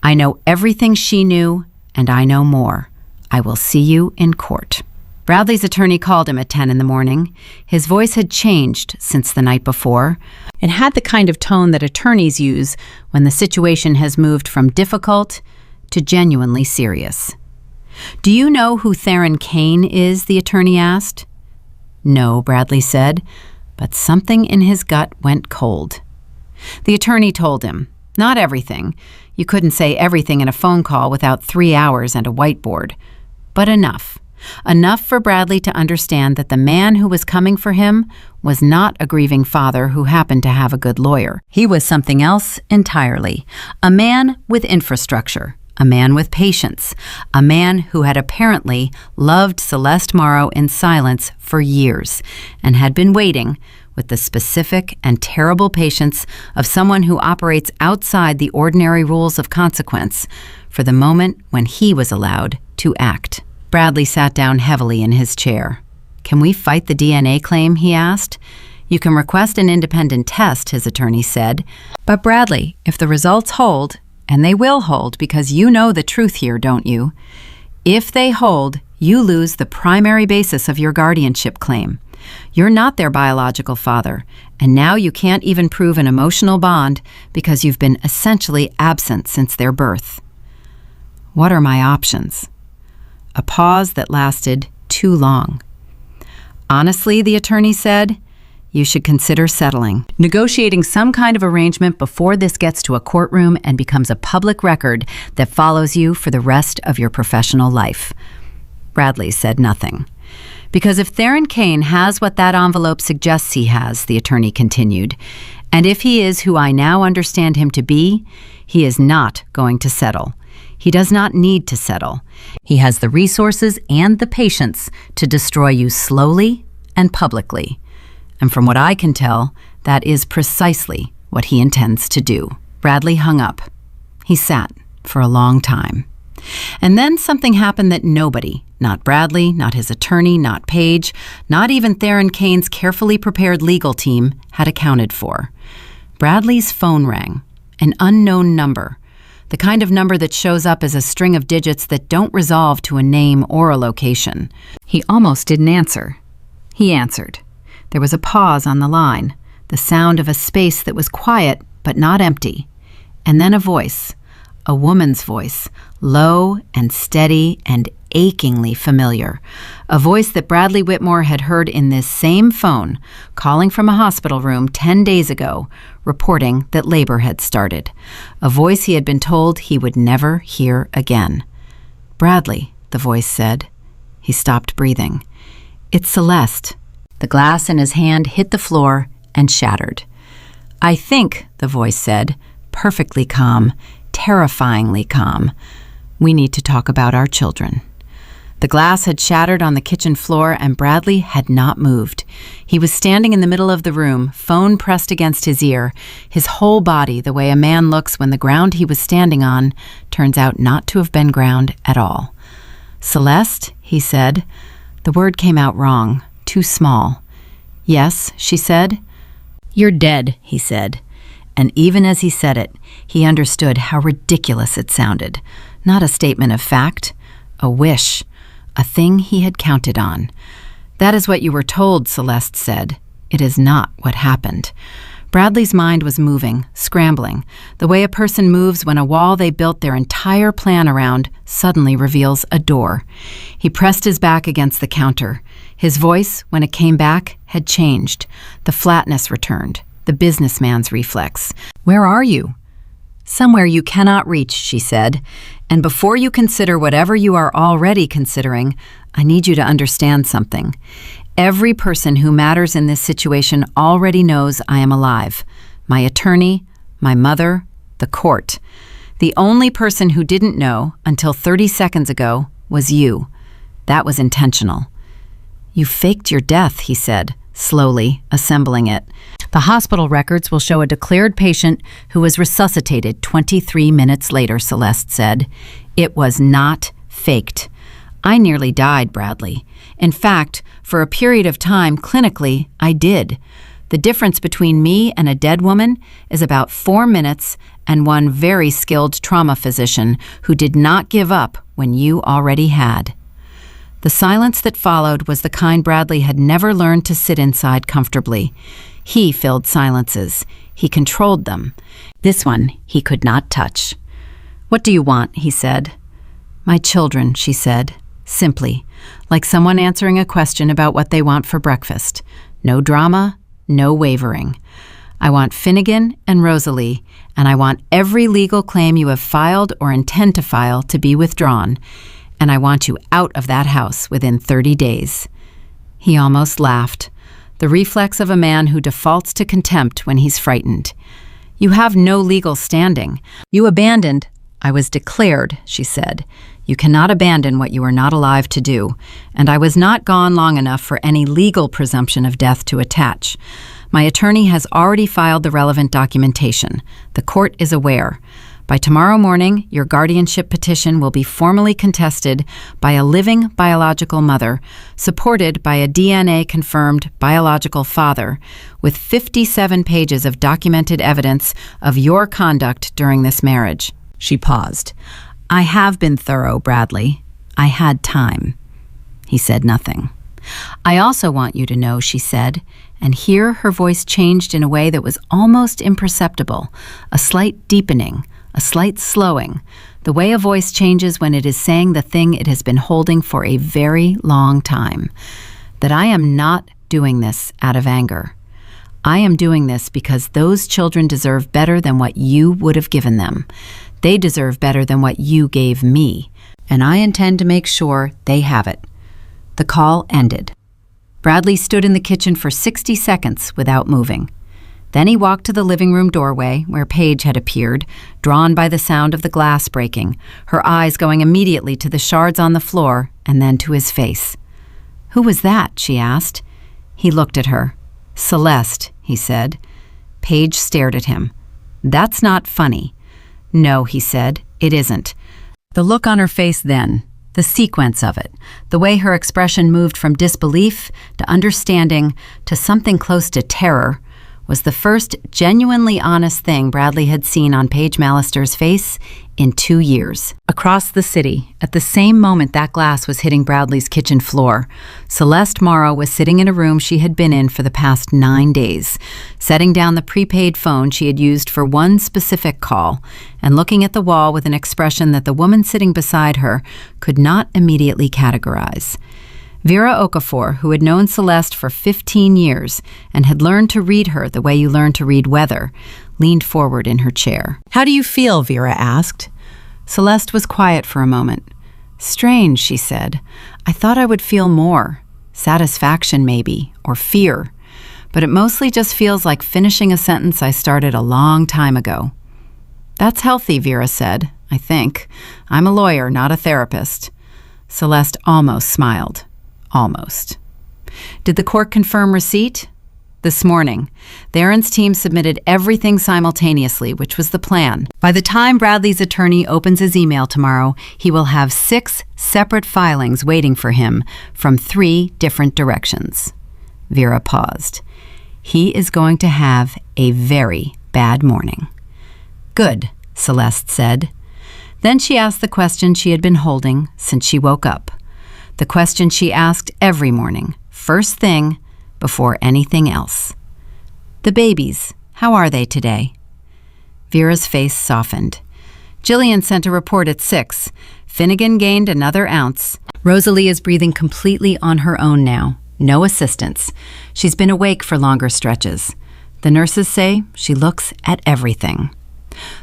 I know everything she knew, and I know more. I will see you in court. Bradley's attorney called him at 10 a.m. His voice had changed since the night before. It had the kind of tone that attorneys use when the situation has moved from difficult to genuinely serious. Do you know who Theron Kane is? The attorney asked. No, Bradley said, but something in his gut went cold. The attorney told him, not everything. You couldn't say everything in a phone call without 3 hours and a whiteboard, but enough. Enough for Bradley to understand that the man who was coming for him was not a grieving father who happened to have a good lawyer. He was something else entirely. A man with infrastructure, a man with patience, a man who had apparently loved Celeste Morrow in silence for years and had been waiting with the specific and terrible patience of someone who operates outside the ordinary rules of consequence for the moment when he was allowed to act. Bradley sat down heavily in his chair. Can we fight the DNA claim? He asked. You can request an independent test, his attorney said. But Bradley, if the results hold, and they will hold because you know the truth here, don't you? If they hold, you lose the primary basis of your guardianship claim. You're not their biological father, and now you can't even prove an emotional bond because you've been essentially absent since their birth. What are my options? A pause that lasted too long. Honestly, the attorney said, you should consider settling, negotiating some kind of arrangement before this gets to a courtroom and becomes a public record that follows you for the rest of your professional life. Bradley said nothing. Because if Theron Kane has what that envelope suggests he has, the attorney continued, and if he is who I now understand him to be, he is not going to settle. He does not need to settle. He has the resources and the patience to destroy you slowly and publicly. And from what I can tell, that is precisely what he intends to do. Bradley hung up. He sat for a long time. And then something happened that nobody, not Bradley, not his attorney, not Paige, not even Theron Kane's carefully prepared legal team, had accounted for. Bradley's phone rang, an unknown number, the kind of number that shows up as a string of digits that don't resolve to a name or a location. He almost didn't answer. He answered. There was a pause on the line, the sound of a space that was quiet but not empty, and then a voice. A woman's voice, low and steady and achingly familiar. A voice that Bradley Whitmore had heard in this same phone, calling from a hospital room 10 days ago, reporting that labor had started. A voice he had been told he would never hear again. "Bradley," the voice said. He stopped breathing. "It's Celeste." The glass in his hand hit the floor and shattered. "I think," the voice said, perfectly calm, terrifyingly calm, "we need to talk about our children." The glass had shattered on the kitchen floor and Bradley had not moved. He was standing in the middle of the room, phone pressed against his ear, his whole body the way a man looks when the ground he was standing on turns out not to have been ground at all. "Celeste," he said. The word came out wrong, too small. "Yes," she said. "You're dead," he said. And even as he said it, he understood how ridiculous it sounded. Not a statement of fact, a wish, a thing he had counted on. "That is what you were told," Celeste said. "It is not what happened." Bradley's mind was moving, scrambling, the way a person moves when a wall they built their entire plan around suddenly reveals a door. He pressed his back against the counter. His voice, when it came back, had changed. The flatness returned. The businessman's reflex. "Where are you?" "Somewhere you cannot reach," she said. "And before you consider whatever you are already considering, I need you to understand something. Every person who matters in this situation already knows I am alive. My attorney, my mother, the court. The only person who didn't know until 30 seconds ago was you. That was intentional." "You faked your death," he said, slowly assembling it. "The hospital records will show a declared patient who was resuscitated 23 minutes later," Celeste said. "It was not faked. I nearly died, Bradley. In fact, for a period of time, clinically, I did. The difference between me and a dead woman is about 4 minutes and one very skilled trauma physician who did not give up when you already had." The silence that followed was the kind Bradley had never learned to sit inside comfortably. He filled silences. He controlled them. This one he could not touch. "What do you want?" he said. "My children," she said, simply, like someone answering a question about what they want for breakfast. No drama, no wavering. "I want Finnegan and Rosalie, and I want every legal claim you have filed or intend to file to be withdrawn. And I want you out of that house within 30 days. He almost laughed, the reflex of a man who defaults to contempt when he's frightened. "You have no legal standing. You abandoned—" "I was declared," she said. "You cannot abandon what you are not alive to do, and I was not gone long enough for any legal presumption of death to attach. My attorney has already filed the relevant documentation. The court is aware. By tomorrow morning, your guardianship petition will be formally contested by a living biological mother, supported by a DNA-confirmed biological father, with 57 pages of documented evidence of your conduct during this marriage." She paused. "I have been thorough, Bradley. I had time." He said nothing. "I also want you to know," she said, and here her voice changed in a way that was almost imperceptible, a slight deepening, a slight slowing, the way a voice changes when it is saying the thing it has been holding for a very long time, "that I am not doing this out of anger. I am doing this because those children deserve better than what you would have given them. They deserve better than what you gave me, and I intend to make sure they have it." The call ended. Bradley stood in the kitchen for 60 seconds without moving. Then he walked to the living room doorway where Paige had appeared, drawn by the sound of the glass breaking, her eyes going immediately to the shards on the floor and then to his face. "Who was that?" she asked. He looked at her. "Celeste," he said. Paige stared at him. "That's not funny." "No," he said, "it isn't." The look on her face then, the sequence of it, the way her expression moved from disbelief to understanding to something close to terror, was the first genuinely honest thing Bradley had seen on Paige Mallister's face in 2 years. Across the city, at the same moment that glass was hitting Bradley's kitchen floor, Celeste Morrow was sitting in a room she had been in for the past 9 days, setting down the prepaid phone she had used for one specific call, and looking at the wall with an expression that the woman sitting beside her could not immediately categorize. Vera Okafor, who had known Celeste for 15 years and had learned to read her the way you learn to read weather, leaned forward in her chair. "How do you feel?" Vera asked. Celeste was quiet for a moment. "Strange," she said. "I thought I would feel more. Satisfaction, maybe, or fear. But it mostly just feels like finishing a sentence I started a long time ago." "That's healthy," Vera said, "I think. I'm a lawyer, not a therapist." Celeste almost smiled. Almost. "Did the court confirm receipt?" "This morning. Theron's team submitted everything simultaneously, which was the plan. By the time Bradley's attorney opens his email tomorrow, he will have 6 separate filings waiting for him from 3 different directions." Vera paused. "He is going to have a very bad morning." "Good," Celeste said. Then she asked the question she had been holding since she woke up. The question she asked every morning, first thing, before anything else. "The babies, how are they today?" Vera's face softened. "Jillian sent a report at 6. Finnegan gained another ounce. Rosalie is breathing completely on her own now. No assistance. She's been awake for longer stretches. The nurses say she looks at everything."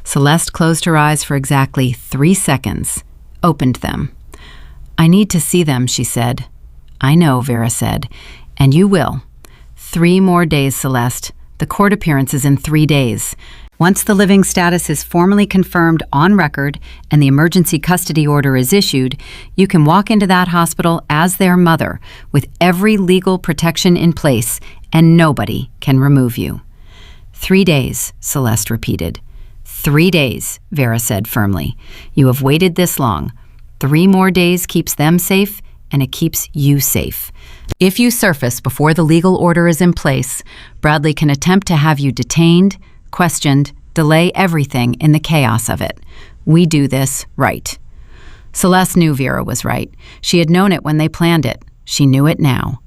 Celeste closed her eyes for exactly 3 seconds, opened them. "I need to see them," she said. "I know," Vera said, "and you will. 3 more days, Celeste. The court appearance is in 3 days. Once the living status is formally confirmed on record and the emergency custody order is issued, you can walk into that hospital as their mother with every legal protection in place, and nobody can remove you." 3 days, Celeste repeated. 3 days, Vera said firmly. "You have waited this long. 3 more days keeps them safe, and it keeps you safe. If you surface before the legal order is in place, Bradley can attempt to have you detained, questioned, delay everything in the chaos of it. We do this right." Celeste knew Vera was right. She had known it when they planned it. She knew it now.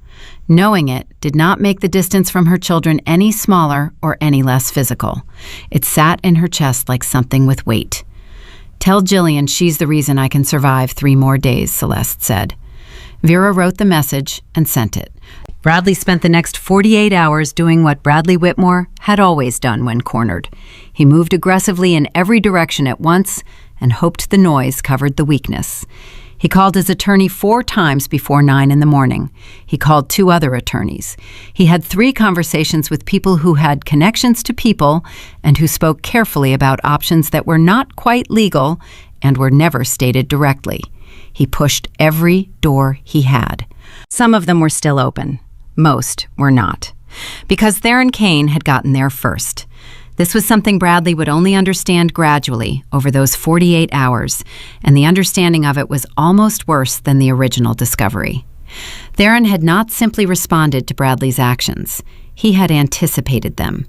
Knowing it did not make the distance from her children any smaller or any less physical. It sat in her chest like something with weight. "Tell Jillian she's the reason I can survive 3 more days," Celeste said. Vera wrote the message and sent it. Bradley spent the next 48 hours doing what Bradley Whitmore had always done when cornered. He moved aggressively in every direction at once and hoped the noise covered the weakness. He called his attorney 4 times before 9 in the morning. He called 2 other attorneys. He had 3 conversations with people who had connections to people and who spoke carefully about options that were not quite legal and were never stated directly. He pushed every door he had. Some of them were still open. Most were not. Because Theron Kane had gotten there first. This was something Bradley would only understand gradually over those 48 hours, and the understanding of it was almost worse than the original discovery. Theron had not simply responded to Bradley's actions. He had anticipated them.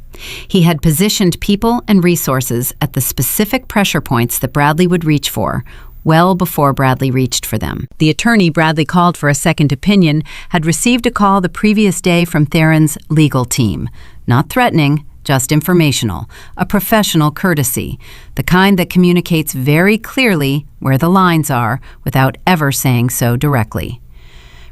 He had positioned people and resources at the specific pressure points that Bradley would reach for, well before Bradley reached for them. The attorney Bradley called for a second opinion had received a call the previous day from Theron's legal team. Not threatening, just informational, a professional courtesy, the kind that communicates very clearly where the lines are without ever saying so directly.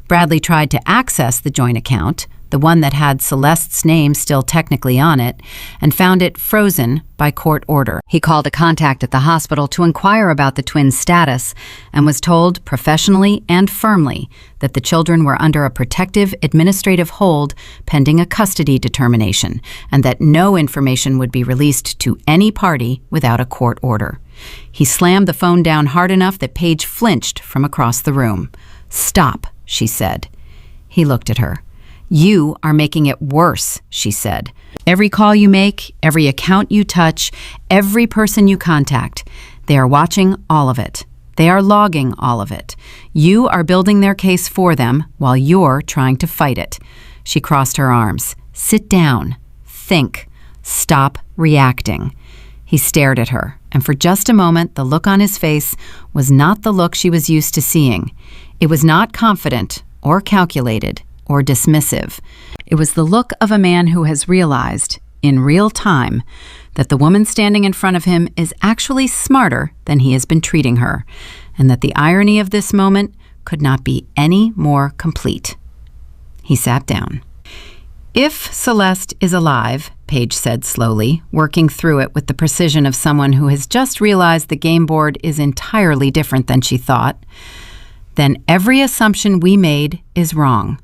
Bradley tried to access the joint account, the one that had Celeste's name still technically on it, and found it frozen by court order. He called a contact at the hospital to inquire about the twins' status and was told professionally and firmly that the children were under a protective administrative hold pending a custody determination and that no information would be released to any party without a court order. He slammed the phone down hard enough that Paige flinched from across the room. "Stop," she said. He looked at her. "You are making it worse," she said. "Every call you make, every account you touch, every person you contact, they are watching all of it. They are logging all of it. You are building their case for them while you're trying to fight it." She crossed her arms. "Sit down. Think. Stop reacting." He stared at her, and for just a moment the look on his face was not the look she was used to seeing. It was not confident or calculated or dismissive. It was the look of a man who has realized, in real time, that the woman standing in front of him is actually smarter than he has been treating her, and that the irony of this moment could not be any more complete. He sat down. "If Celeste is alive," Paige said slowly, working through it with the precision of someone who has just realized the game board is entirely different than she thought, "then every assumption we made is wrong.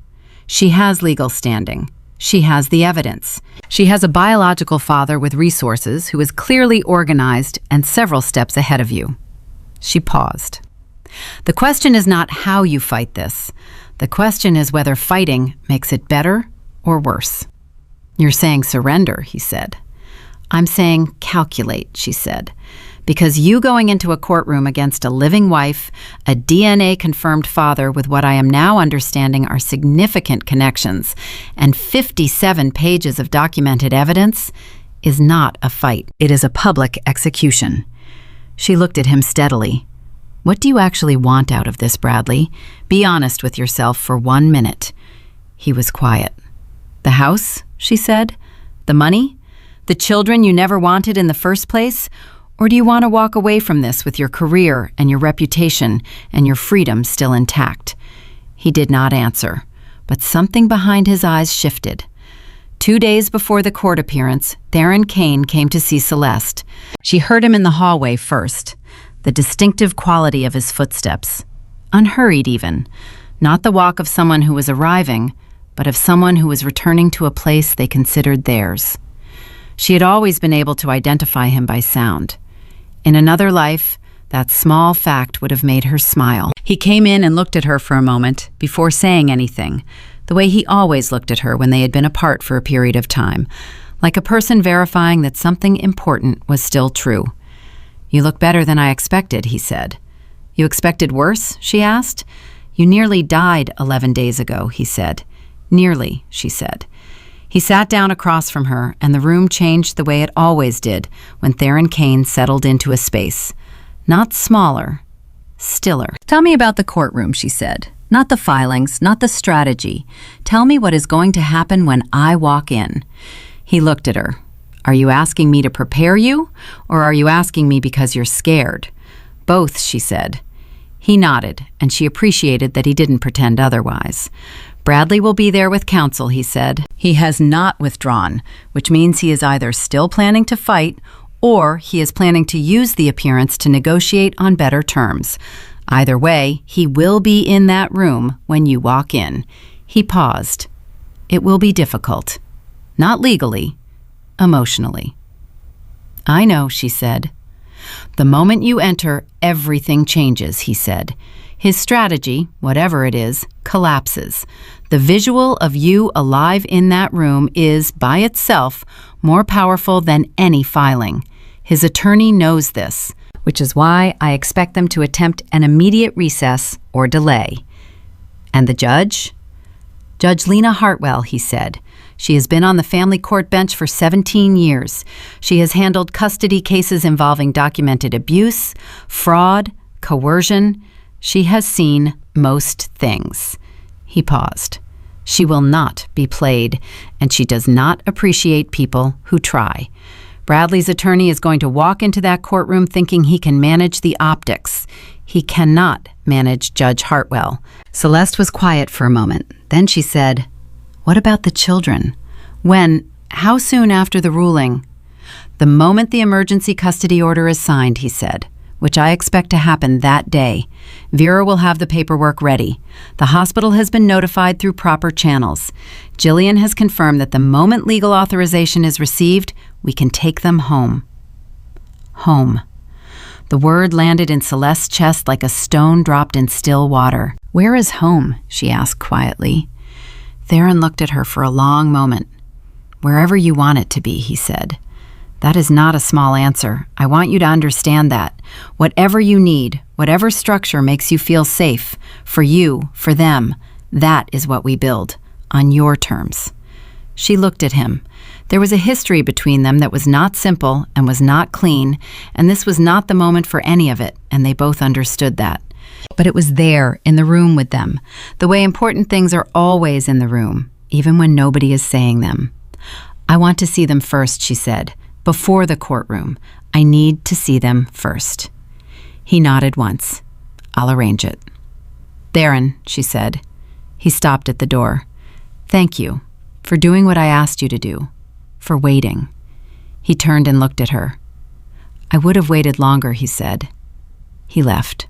She has legal standing. She has the evidence. She has a biological father with resources who is clearly organized and several steps ahead of you." She paused. "The question is not how you fight this. The question is whether fighting makes it better or worse." "You're saying surrender," he said. "I'm saying calculate," she said. "Because you going into a courtroom against a living wife, a DNA-confirmed father with what I am now understanding are significant connections, and 57 pages of documented evidence is not a fight. It is a public execution." She looked at him steadily. "What do you actually want out of this, Bradley? Be honest with yourself for 1 minute." He was quiet. "The house," she said. "The money? The children you never wanted in the first place? Or do you want to walk away from this with your career and your reputation and your freedom still intact?" He did not answer, but something behind his eyes shifted. 2 days before the court appearance, Theron Kane came to see Celeste. She heard him in the hallway first, the distinctive quality of his footsteps, unhurried even, not the walk of someone who was arriving, but of someone who was returning to a place they considered theirs. She had always been able to identify him by sound. In another life, that small fact would have made her smile. He came in and looked at her for a moment before saying anything, the way he always looked at her when they had been apart for a period of time, like a person verifying that something important was still true. "You look better than I expected," he said. "You expected worse?" she asked. "You nearly died 11 days ago," he said. "Nearly," she said. He sat down across from her, and the room changed the way it always did when Theron Kane settled into a space. Not smaller, stiller. "Tell me about the courtroom," she said. "Not the filings, not the strategy. Tell me what is going to happen when I walk in." He looked at her. "Are you asking me to prepare you, or are you asking me because you're scared?" "Both," she said. He nodded, and she appreciated that he didn't pretend otherwise. "Bradley will be there with counsel," he said. "He has not withdrawn, which means he is either still planning to fight or he is planning to use the appearance to negotiate on better terms. Either way, he will be in that room when you walk in." He paused. "It will be difficult. Not legally, emotionally." "I know," she said. "The moment you enter, everything changes," he said. His strategy, whatever it is, collapses. The visual of you alive in that room is, by itself, more powerful than any filing. His attorney knows this, which is why I expect them to attempt an immediate recess or delay. "And the judge?" "Judge Lena Hartwell," he said. "She has been on the family court bench for 17 years. She has handled custody cases involving documented abuse, fraud, coercion. She has seen most things." He paused. "She will not be played, and she does not appreciate people who try. Bradley's attorney is going to walk into that courtroom thinking he can manage the optics. He cannot manage Judge Hartwell." Celeste was quiet for a moment. Then she said, What about the children? When? How soon after the ruling? The moment the emergency custody order is signed, he said, which I expect to happen that day. Vera will have the paperwork ready. The hospital has been notified through proper channels. Jillian has confirmed that the moment legal authorization is received, we can take them home. Home. The word landed in Celeste's chest like a stone dropped in still water. Where is home? She asked quietly. Theron looked at her for a long moment. Wherever you want it to be, he said. That is not a small answer. I want you to understand that. Whatever you need, whatever structure makes you feel safe, for you, for them, that is what we build, on your terms. She looked at him. There was a history between them that was not simple and was not clean, and this was not the moment for any of it, and they both understood that. But it was there, in the room with them, the way important things are always in the room, even when nobody is saying them. I want to see them first, she said. Before the courtroom. I need to see them first. He nodded once. I'll arrange it. Theron, she said. He stopped at the door. Thank you for doing what I asked you to do, for waiting. He turned and looked at her. I would have waited longer, he said. He left.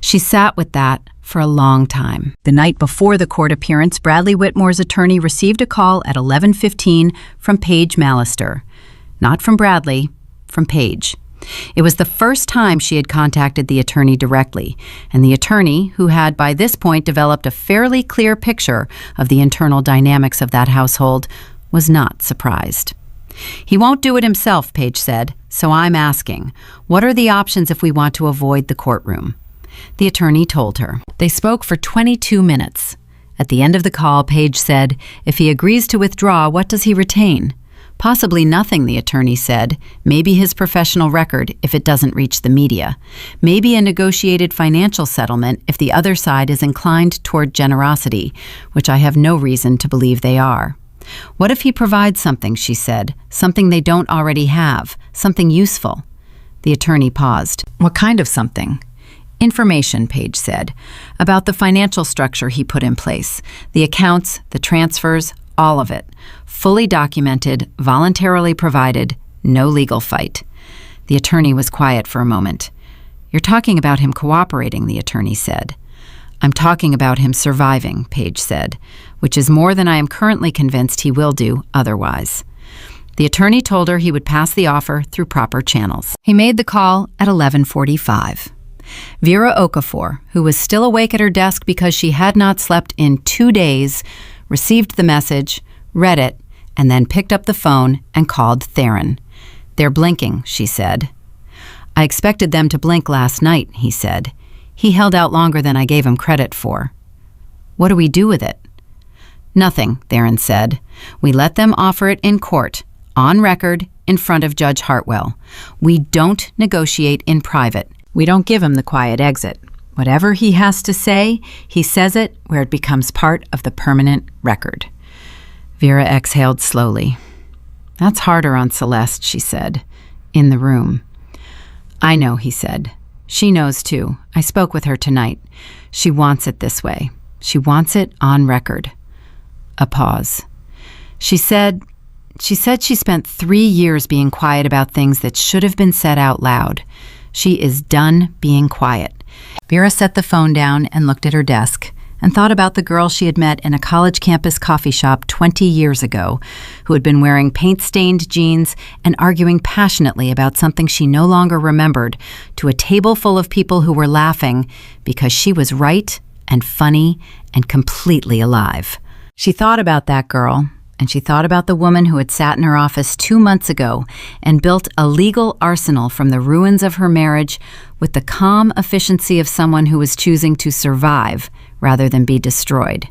She sat with that for a long time. The night before the court appearance, Bradley Whitmore's attorney received a call at 11:15 from Paige Mallister. Not from Bradley, from Paige. It was the first time she had contacted the attorney directly, and the attorney, who had by this point developed a fairly clear picture of the internal dynamics of that household, was not surprised. He won't do it himself, Paige said, so I'm asking, what are the options if we want to avoid the courtroom? The attorney told her. They spoke for 22 minutes. At the end of the call, Paige said, if he agrees to withdraw, what does he retain? Possibly nothing, the attorney said. Maybe his professional record if it doesn't reach the media. Maybe a negotiated financial settlement if the other side is inclined toward generosity, which I have no reason to believe they are. What if he provides something, she said, something they don't already have, something useful? The attorney paused. What kind of something? Information, Paige said, about the financial structure he put in place, the accounts, the transfers, all of it. Fully documented, voluntarily provided, no legal fight. The attorney was quiet for a moment. You're talking about him cooperating, the attorney said. I'm talking about him surviving, Paige said, which is more than I am currently convinced he will do otherwise. The attorney told her he would pass the offer through proper channels. He made the call at 11:45. Vera Okafor, who was still awake at her desk because she had not slept in 2 days, received the message, read it, and then picked up the phone and called Theron. They're blinking, she said. I expected them to blink last night, he said. He held out longer than I gave him credit for. What do we do with it? Nothing, Theron said. We let them offer it in court, on record, in front of Judge Hartwell. We don't negotiate in private. We don't give him the quiet exit. Whatever he has to say, he says it where it becomes part of the permanent record. Vera exhaled slowly. That's harder on Celeste, she said, in the room. I know, he said. She knows too. I spoke with her tonight. She wants it this way. She wants it on record. A pause. She said she spent 3 years being quiet about things that should have been said out loud. She is done being quiet. Vera set the phone down and looked at her desk and thought about the girl she had met in a college campus coffee shop 20 years ago, who had been wearing paint-stained jeans and arguing passionately about something she no longer remembered to a table full of people who were laughing because she was right and funny and completely alive. She thought about that girl, and she thought about the woman who had sat in her office 2 months ago and built a legal arsenal from the ruins of her marriage with the calm efficiency of someone who was choosing to survive rather than be destroyed.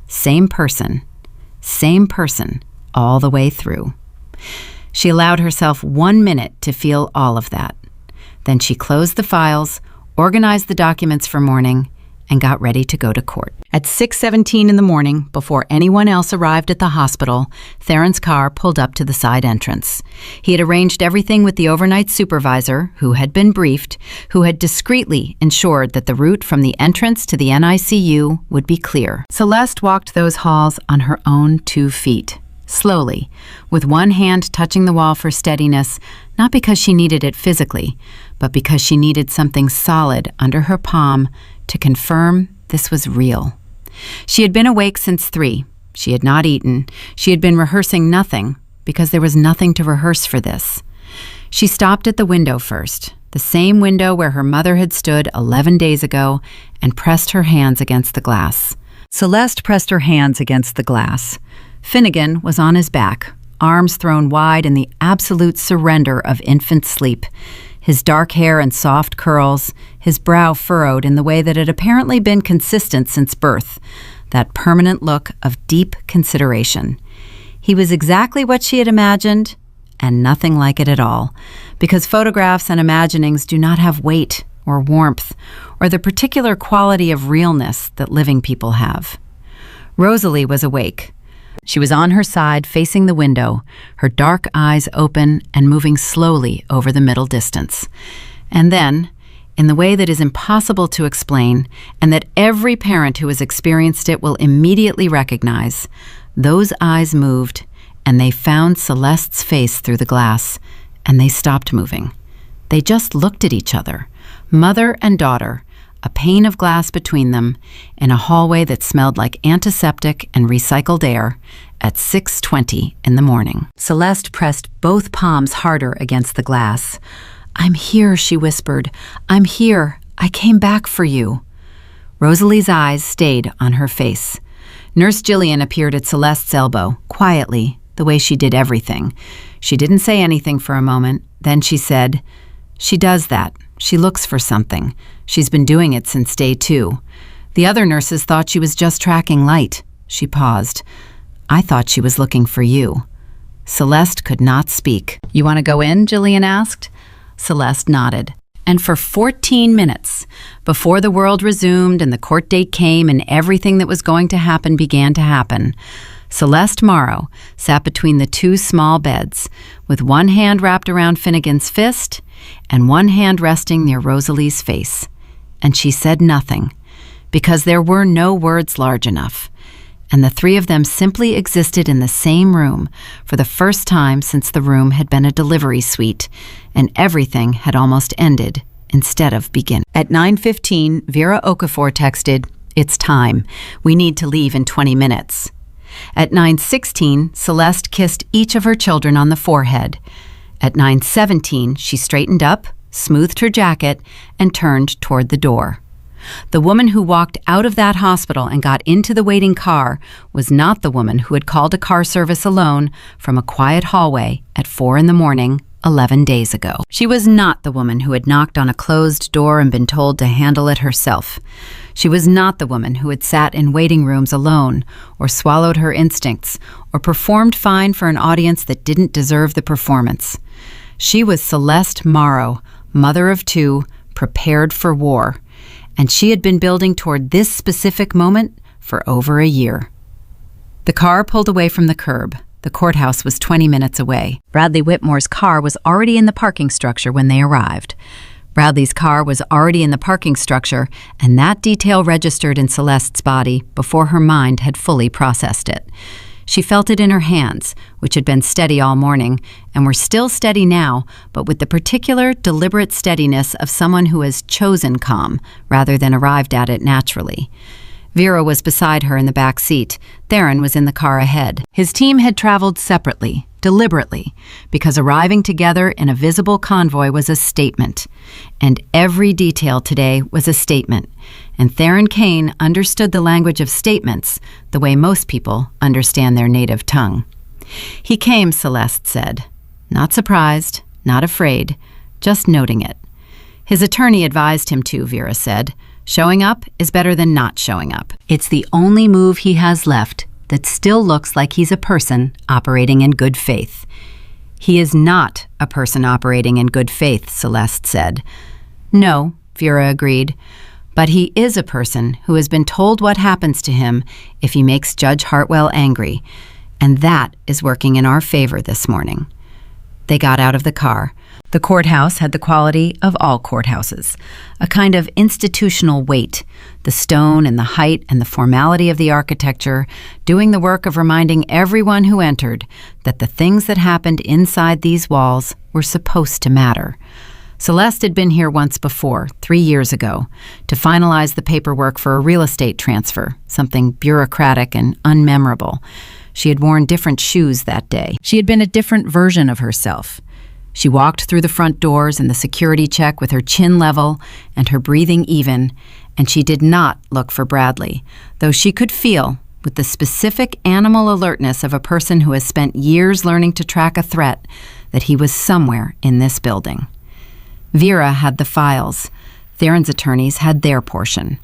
Same person, all the way through. She allowed herself 1 minute to feel all of that. Then she closed the files, organized the documents for morning, and got ready to go to court. At 6:17 in the morning, before anyone else arrived at the hospital, Theron's car pulled up to the side entrance. He had arranged everything with the overnight supervisor, who had been briefed, who had discreetly ensured that the route from the entrance to the NICU would be clear. Celeste walked those halls on her own 2 feet, slowly, with one hand touching the wall for steadiness, not because she needed it physically, but because she needed something solid under her palm to confirm this was real. She had been awake since 3. She had not eaten. She had been rehearsing nothing, because there was nothing to rehearse for this. She stopped at the window first, the same window where her mother had stood 11 days ago, and pressed her hands against the glass. Celeste pressed her hands against the glass. Finnegan was on his back, arms thrown wide in the absolute surrender of infant sleep. His dark hair and soft curls, his brow furrowed in the way that had apparently been consistent since birth, that permanent look of deep consideration. He was exactly what she had imagined, and nothing like it at all, because photographs and imaginings do not have weight or warmth or the particular quality of realness that living people have. Rosalie was awake. She was on her side, facing the window, her dark eyes open and moving slowly over the middle distance. And then, in the way that is impossible to explain, and that every parent who has experienced it will immediately recognize, those eyes moved, and they found Celeste's face through the glass, and they stopped moving. They just looked at each other, mother and daughter, a pane of glass between them, in a hallway that smelled like antiseptic and recycled air, at 6:20 in the morning. Celeste pressed both palms harder against the glass. "I'm here," she whispered. "I'm here. I came back for you." Rosalie's eyes stayed on her face. Nurse Jillian appeared at Celeste's elbow, quietly, the way she did everything. She didn't say anything for a moment. Then she said, "She does that. She looks for something. She's been doing it since day 2. The other nurses thought she was just tracking light." She paused. "I thought she was looking for you." Celeste could not speak. "You want to go in?" Jillian asked. Celeste nodded. And for 14 minutes, before the world resumed and the court date came and everything that was going to happen began to happen, Celeste Morrow sat between the 2 small beds, with one hand wrapped around Finnegan's fist and one hand resting near Rosalie's face. And she said nothing, because there were no words large enough. And the 3 of them simply existed in the same room for the first time since the room had been a delivery suite, and everything had almost ended instead of begin. At 9:15, Vera Okafor texted, "It's time. We need to leave in 20 minutes. At 9:16, Celeste kissed each of her children on the forehead. At 9:17, she straightened up, smoothed her jacket, and turned toward the door. The woman who walked out of that hospital and got into the waiting car was not the woman who had called a car service alone from a quiet hallway at 4 in the morning 11 days ago. She was not the woman who had knocked on a closed door and been told to handle it herself. She was not the woman who had sat in waiting rooms alone, or swallowed her instincts, or performed fine for an audience that didn't deserve the performance. She was Celeste Morrow, mother of 2, prepared for war, and she had been building toward this specific moment for over a year. The car pulled away from the curb. The courthouse was 20 minutes away. Bradley Whitmore's car was already in the parking structure when they arrived. Bradley's car was already in the parking structure, and that detail registered in Celeste's body before her mind had fully processed it. She felt it in her hands, which had been steady all morning, and were still steady now, but with the particular, deliberate steadiness of someone who has chosen calm, rather than arrived at it naturally. Vera was beside her in the back seat. Theron was in the car ahead. His team had traveled separately, deliberately, because arriving together in a visible convoy was a statement. And every detail today was a statement. And Theron Kane understood the language of statements the way most people understand their native tongue. He came, Celeste said. Not surprised, not afraid, just noting it. His attorney advised him to, Vera said. Showing up is better than not showing up. It's the only move he has left that still looks like he's a person operating in good faith. He is not a person operating in good faith, Celeste said. No, Vera agreed, But he is a person who has been told what happens to him if he makes Judge Hartwell angry, and that is working in our favor this morning. They got out of the car. The courthouse had the quality of all courthouses, a kind of institutional weight, the stone and the height and the formality of the architecture, doing the work of reminding everyone who entered that the things that happened inside these walls were supposed to matter. Celeste had been here once before, 3 years ago, to finalize the paperwork for a real estate transfer, something bureaucratic and unmemorable. She had worn different shoes that day. She had been a different version of herself. She walked through the front doors and the security check with her chin level and her breathing even, and she did not look for Bradley, though she could feel, with the specific animal alertness of a person who has spent years learning to track a threat, that he was somewhere in this building. Vera had the files. Theron's attorneys had their portion.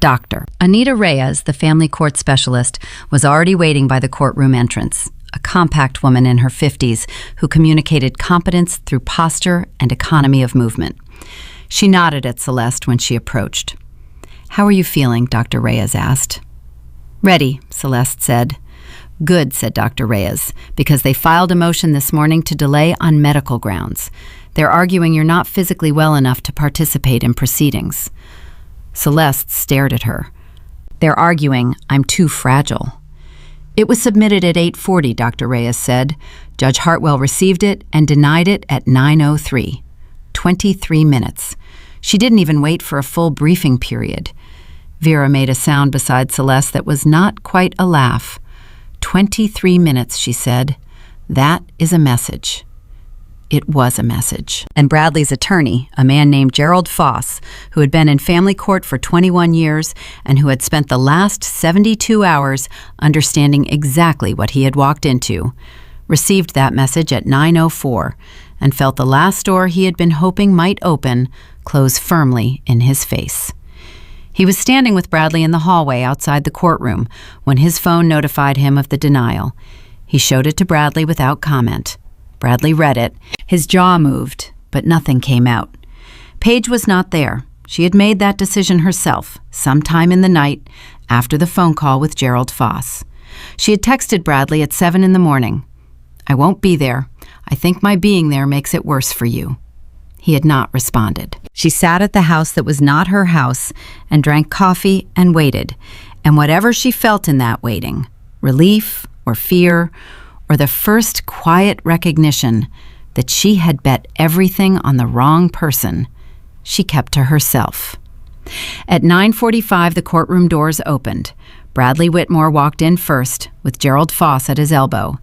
Dr. Anita Reyes, the family court specialist, was already waiting by the courtroom entrance, a compact woman in her 50s who communicated competence through posture and economy of movement. She nodded at Celeste when she approached. "How are you feeling?" Dr. Reyes asked. "Ready," Celeste said. "Good," said Dr. Reyes, "because they filed a motion this morning to delay on medical grounds. They're arguing you're not physically well enough to participate in proceedings." Celeste stared at her. "They're arguing I'm too fragile." "It was submitted at 8:40, Dr. Reyes said. Judge Hartwell received it and denied it at 9:03. 23 minutes. She didn't even wait for a full briefing period." Vera made a sound beside Celeste that was not quite a laugh. 23 minutes, she said. "That is a message." It was a message. And Bradley's attorney, a man named Gerald Foss, who had been in family court for 21 years and who had spent the last 72 hours understanding exactly what he had walked into, received that message at 9:04 and felt the last door he had been hoping might open close firmly in his face. He was standing with Bradley in the hallway outside the courtroom when his phone notified him of the denial. He showed it to Bradley without comment. Bradley read it. His jaw moved, but nothing came out. Paige was not there. She had made that decision herself, sometime in the night, after the phone call with Gerald Foss. She had texted Bradley at 7 in the morning. "I won't be there. I think my being there makes it worse for you." He had not responded. She sat at the house that was not her house and drank coffee and waited, and whatever she felt in that waiting, relief or fear, or the first quiet recognition that she had bet everything on the wrong person, she kept to herself. At 9:45, the courtroom doors opened. Bradley Whitmore walked in first, with Gerald Foss at his elbow.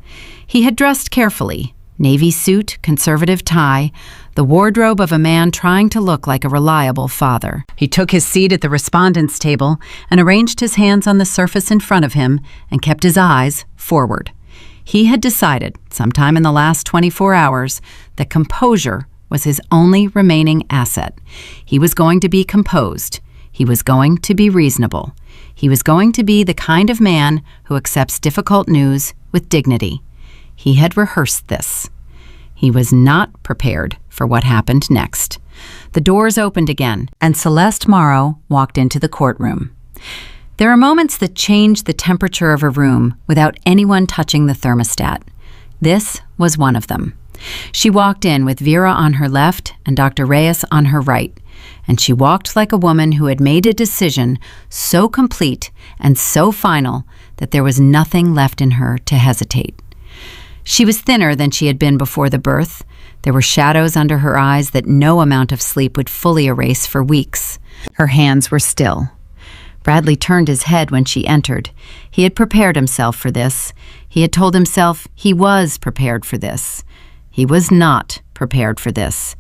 He had dressed carefully, navy suit, conservative tie, the wardrobe of a man trying to look like a reliable father. He took his seat at the respondent's table and arranged his hands on the surface in front of him and kept his eyes forward. He had decided, sometime in the last 24 hours, that composure was his only remaining asset. He was going to be composed. He was going to be reasonable. He was going to be the kind of man who accepts difficult news with dignity. He had rehearsed this. He was not prepared for what happened next. The doors opened again, and Celeste Morrow walked into the courtroom. There are moments that change the temperature of a room without anyone touching the thermostat. This was one of them. She walked in with Vera on her left and Dr. Reyes on her right, and she walked like a woman who had made a decision so complete and so final that there was nothing left in her to hesitate. She was thinner than she had been before the birth. There were shadows under her eyes that no amount of sleep would fully erase for weeks. Her hands were still. Bradley turned his head when she entered. He had prepared himself for this. He had told himself he was prepared for this. He was not prepared for this,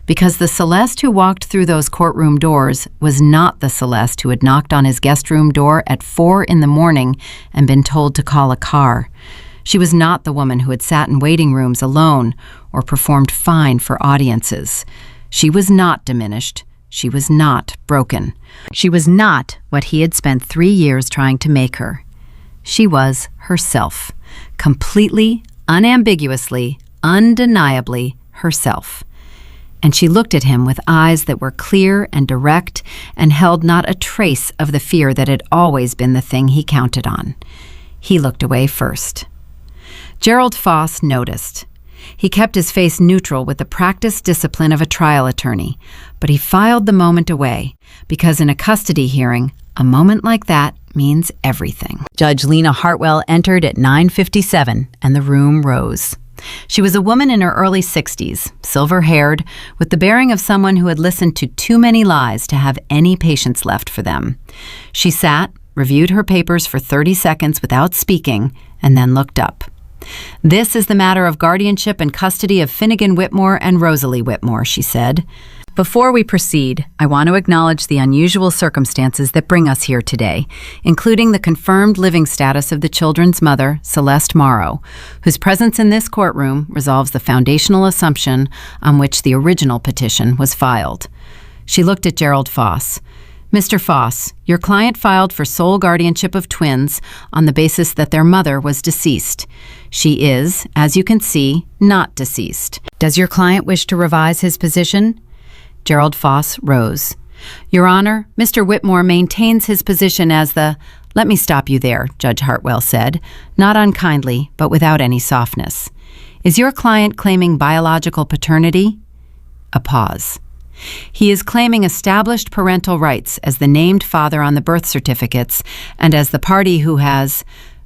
because the Celeste who walked through those courtroom doors was not the Celeste who had knocked on his guest room door at 4 in the morning and been told to call a car. She was not the woman who had sat in waiting rooms alone or performed fine for audiences. She was not diminished. She was not broken. She was not what he had spent 3 years trying to make her. She was herself, completely, unambiguously, undeniably herself. and she looked at him with eyes that were clear and direct and held not a trace of the fear that had always been the thing he counted on. He looked away first. Gerald Foss noticed. He kept his face neutral with the practiced discipline of a trial attorney, but he filed the moment away because in a custody hearing, a moment like that means everything. Judge Lena Hartwell entered at 9:57, and the room rose. She was a woman in her early 60s, silver-haired, with the bearing of someone who had listened to too many lies to have any patience left for them. She sat, reviewed her papers for 30 seconds without speaking, and then looked up. "This is the matter of guardianship and custody of Finnegan Whitmore and Rosalie Whitmore," she said. "Before we proceed, I want to acknowledge the unusual circumstances that bring us here today, including the confirmed living status of the children's mother, Celeste Morrow, whose presence in this courtroom resolves the foundational assumption on which the original petition was filed." She looked at Gerald Foss. "Mr. Foss, your client filed for sole guardianship of twins on the basis that their mother was deceased. She is, as you can see, not deceased. Does your client wish to revise his position?" Gerald Foss rose. "Your Honor, Mr. Whitmore maintains his position as the—" "Let me stop you there," Judge Hartwell said, not unkindly, but without any softness. "Is your client claiming biological paternity?" A pause. "He is claiming established parental rights as the named father on the birth certificates and as the party who has—"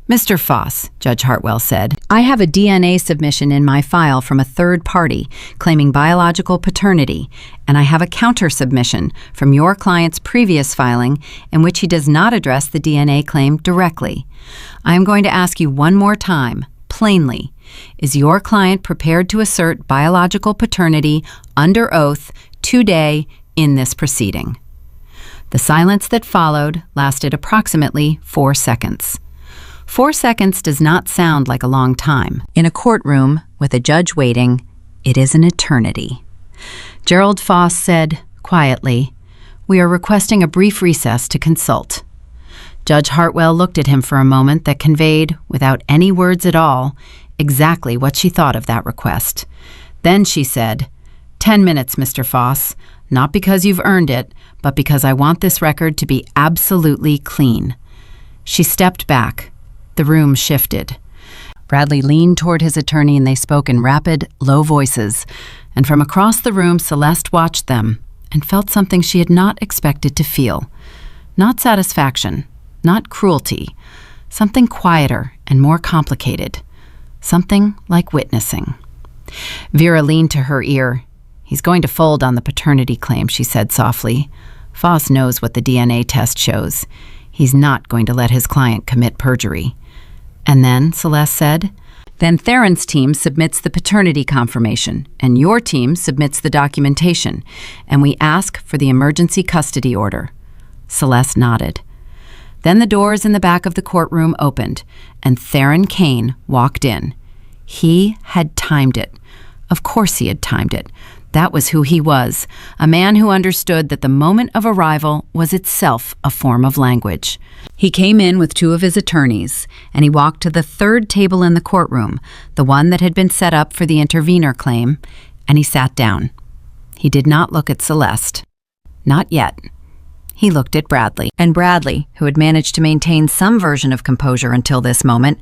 "Mr. Foss," Judge Hartwell said, "I have a DNA submission in my file from a third party claiming biological paternity, and I have a counter-submission from your client's previous filing in which he does not address the DNA claim directly. I am going to ask you one more time, plainly. Is your client prepared to assert biological paternity under oath today in this proceeding?" The silence that followed lasted approximately 4 seconds. 4 seconds does not sound like a long time. In a courtroom with a judge waiting, it is an eternity. Gerald Foss said, quietly, "We are requesting a brief recess to consult." Judge Hartwell looked at him for a moment that conveyed, without any words at all, exactly what she thought of that request. Then she said, 10 minutes, Mr. Foss, not because you've earned it, but because I want this record to be absolutely clean." She stepped back. The room shifted. Bradley leaned toward his attorney and they spoke in rapid, low voices, and from across the room Celeste watched them and felt something she had not expected to feel. Not satisfaction, not cruelty, something quieter and more complicated, something like witnessing. Vera leaned to her ear. "He's going to fold on the paternity claim," she said softly. "Foss knows what the DNA test shows. He's not going to let his client commit perjury." "And then," Celeste said, "then Theron's team submits the paternity confirmation, and your team submits the documentation, and we ask for the emergency custody order." Celeste nodded. Then the doors in the back of the courtroom opened, and Theron Kane walked in. He had timed it. Of course he had timed it. That was who he was, a man who understood that the moment of arrival was itself a form of language. He came in with 2 of his attorneys, and he walked to the third table in the courtroom, the one that had been set up for the intervenor claim, and he sat down. He did not look at Celeste. Not yet. He looked at Bradley, and Bradley, who had managed to maintain some version of composure until this moment,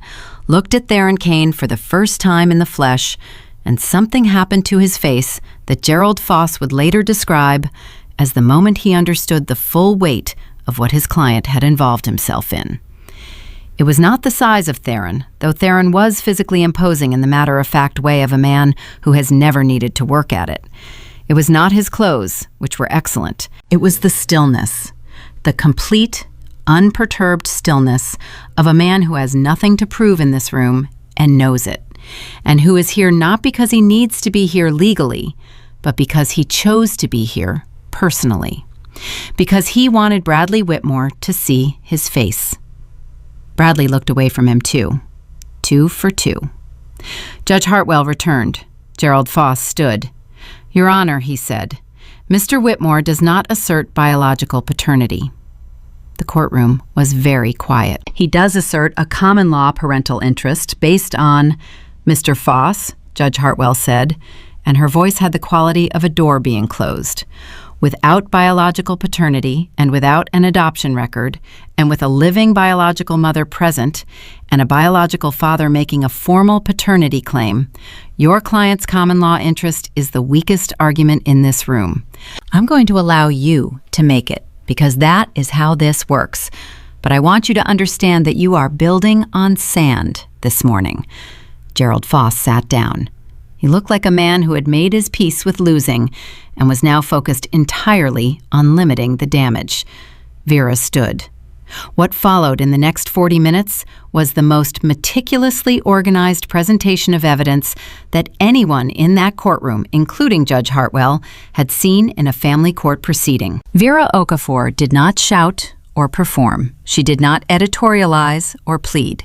looked at Theron Kane for the first time in the flesh, and something happened to his face that Gerald Foss would later describe as the moment he understood the full weight of what his client had involved himself in. It was not the size of Theron, though Theron was physically imposing in the matter-of-fact way of a man who has never needed to work at it. It was not his clothes, which were excellent. It was the stillness, the complete, unperturbed stillness of a man who has nothing to prove in this room and knows it, and who is here not because he needs to be here legally, but because he chose to be here personally, because he wanted Bradley Whitmore to see his face. Bradley looked away from him too. 2 for 2. Judge Hartwell returned. Gerald Foss stood. "Your Honor," he said, "Mr. Whitmore does not assert biological paternity." The courtroom was very quiet. "He does assert a common law parental interest based on—" "Mr. Foss," Judge Hartwell said, and her voice had the quality of a door being closed. Without biological paternity and without an adoption record, and with a living biological mother present and a biological father making a formal paternity claim, your client's common law interest is the weakest argument in this room. I'm going to allow you to make it, because that is how this works. But I want you to understand that you are building on sand this morning. Gerald Foss sat down. He looked like a man who had made his peace with losing and was now focused entirely on limiting the damage. Vera stood. What followed in the next 40 minutes was the most meticulously organized presentation of evidence that anyone in that courtroom, including Judge Hartwell, had seen in a family court proceeding. Vera Okafor did not shout or perform. She did not editorialize or plead.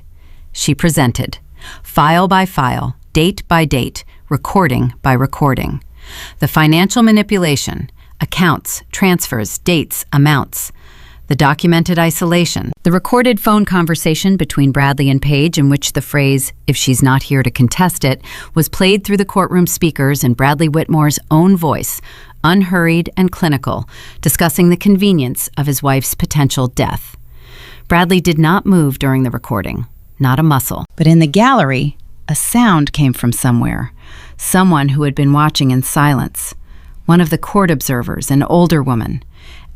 She presented, file by file, date by date, recording by recording. The financial manipulation, accounts, transfers, dates, amounts. The documented isolation, the recorded phone conversation between Bradley and Paige in which the phrase, "if she's not here to contest it," was played through the courtroom speakers in Bradley Whitmore's own voice, unhurried and clinical, discussing the convenience of his wife's potential death. Bradley did not move during the recording, not a muscle. But in the gallery, a sound came from somewhere. Someone who had been watching in silence. One of the court observers, an older woman.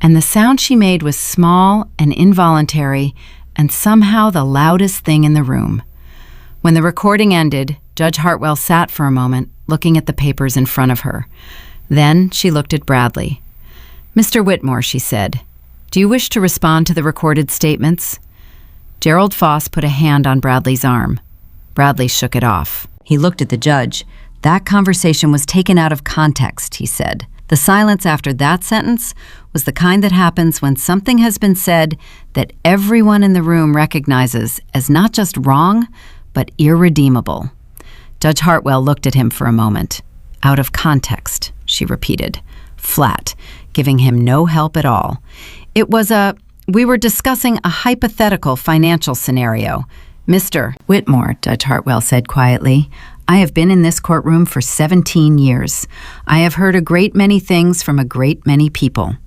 And the sound she made was small and involuntary and somehow the loudest thing in the room. When the recording ended, Judge Hartwell sat for a moment, looking at the papers in front of her. Then she looked at Bradley. "Mr. Whitmore," she said, "do you wish to respond to the recorded statements?" Gerald Foss put a hand on Bradley's arm. Bradley shook it off. He looked at the judge. "That conversation was taken out of context," he said. The silence after that sentence was the kind that happens when something has been said that everyone in the room recognizes as not just wrong, but irredeemable. Judge Hartwell looked at him for a moment. "Out of context," she repeated, flat, giving him no help at all. We were discussing a hypothetical financial scenario. "Mr. Whitmore," Judge Hartwell said quietly, "I have been in this courtroom for 17 years. I have heard a great many things from a great many people.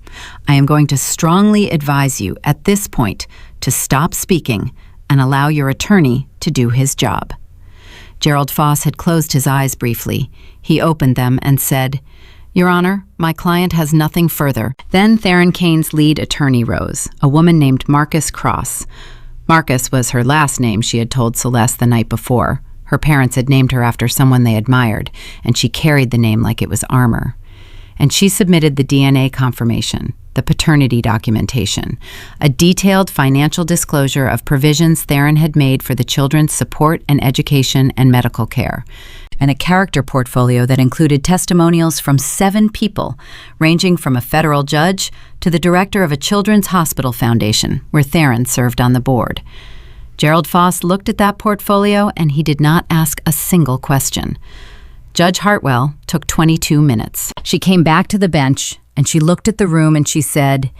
I am going to strongly advise you at this point to stop speaking and allow your attorney to do his job." Gerald Foss had closed his eyes briefly. He opened them and said, "Your Honor, my client has nothing further." Then Theron Kane's lead attorney rose, a woman named Marcus Cross. Marcus was her last name, she had told Celeste the night before. Her parents had named her after someone they admired, and she carried the name like it was armor. And she submitted the DNA confirmation, the paternity documentation, a detailed financial disclosure of provisions Theron had made for the children's support and education and medical care, and a character portfolio that included testimonials from 7 people, ranging from a federal judge to the director of a children's hospital foundation, where Theron served on the board. Gerald Foss looked at that portfolio and he did not ask a single question. Judge Hartwell took 22 minutes. She came back to the bench and she looked at the room and she said,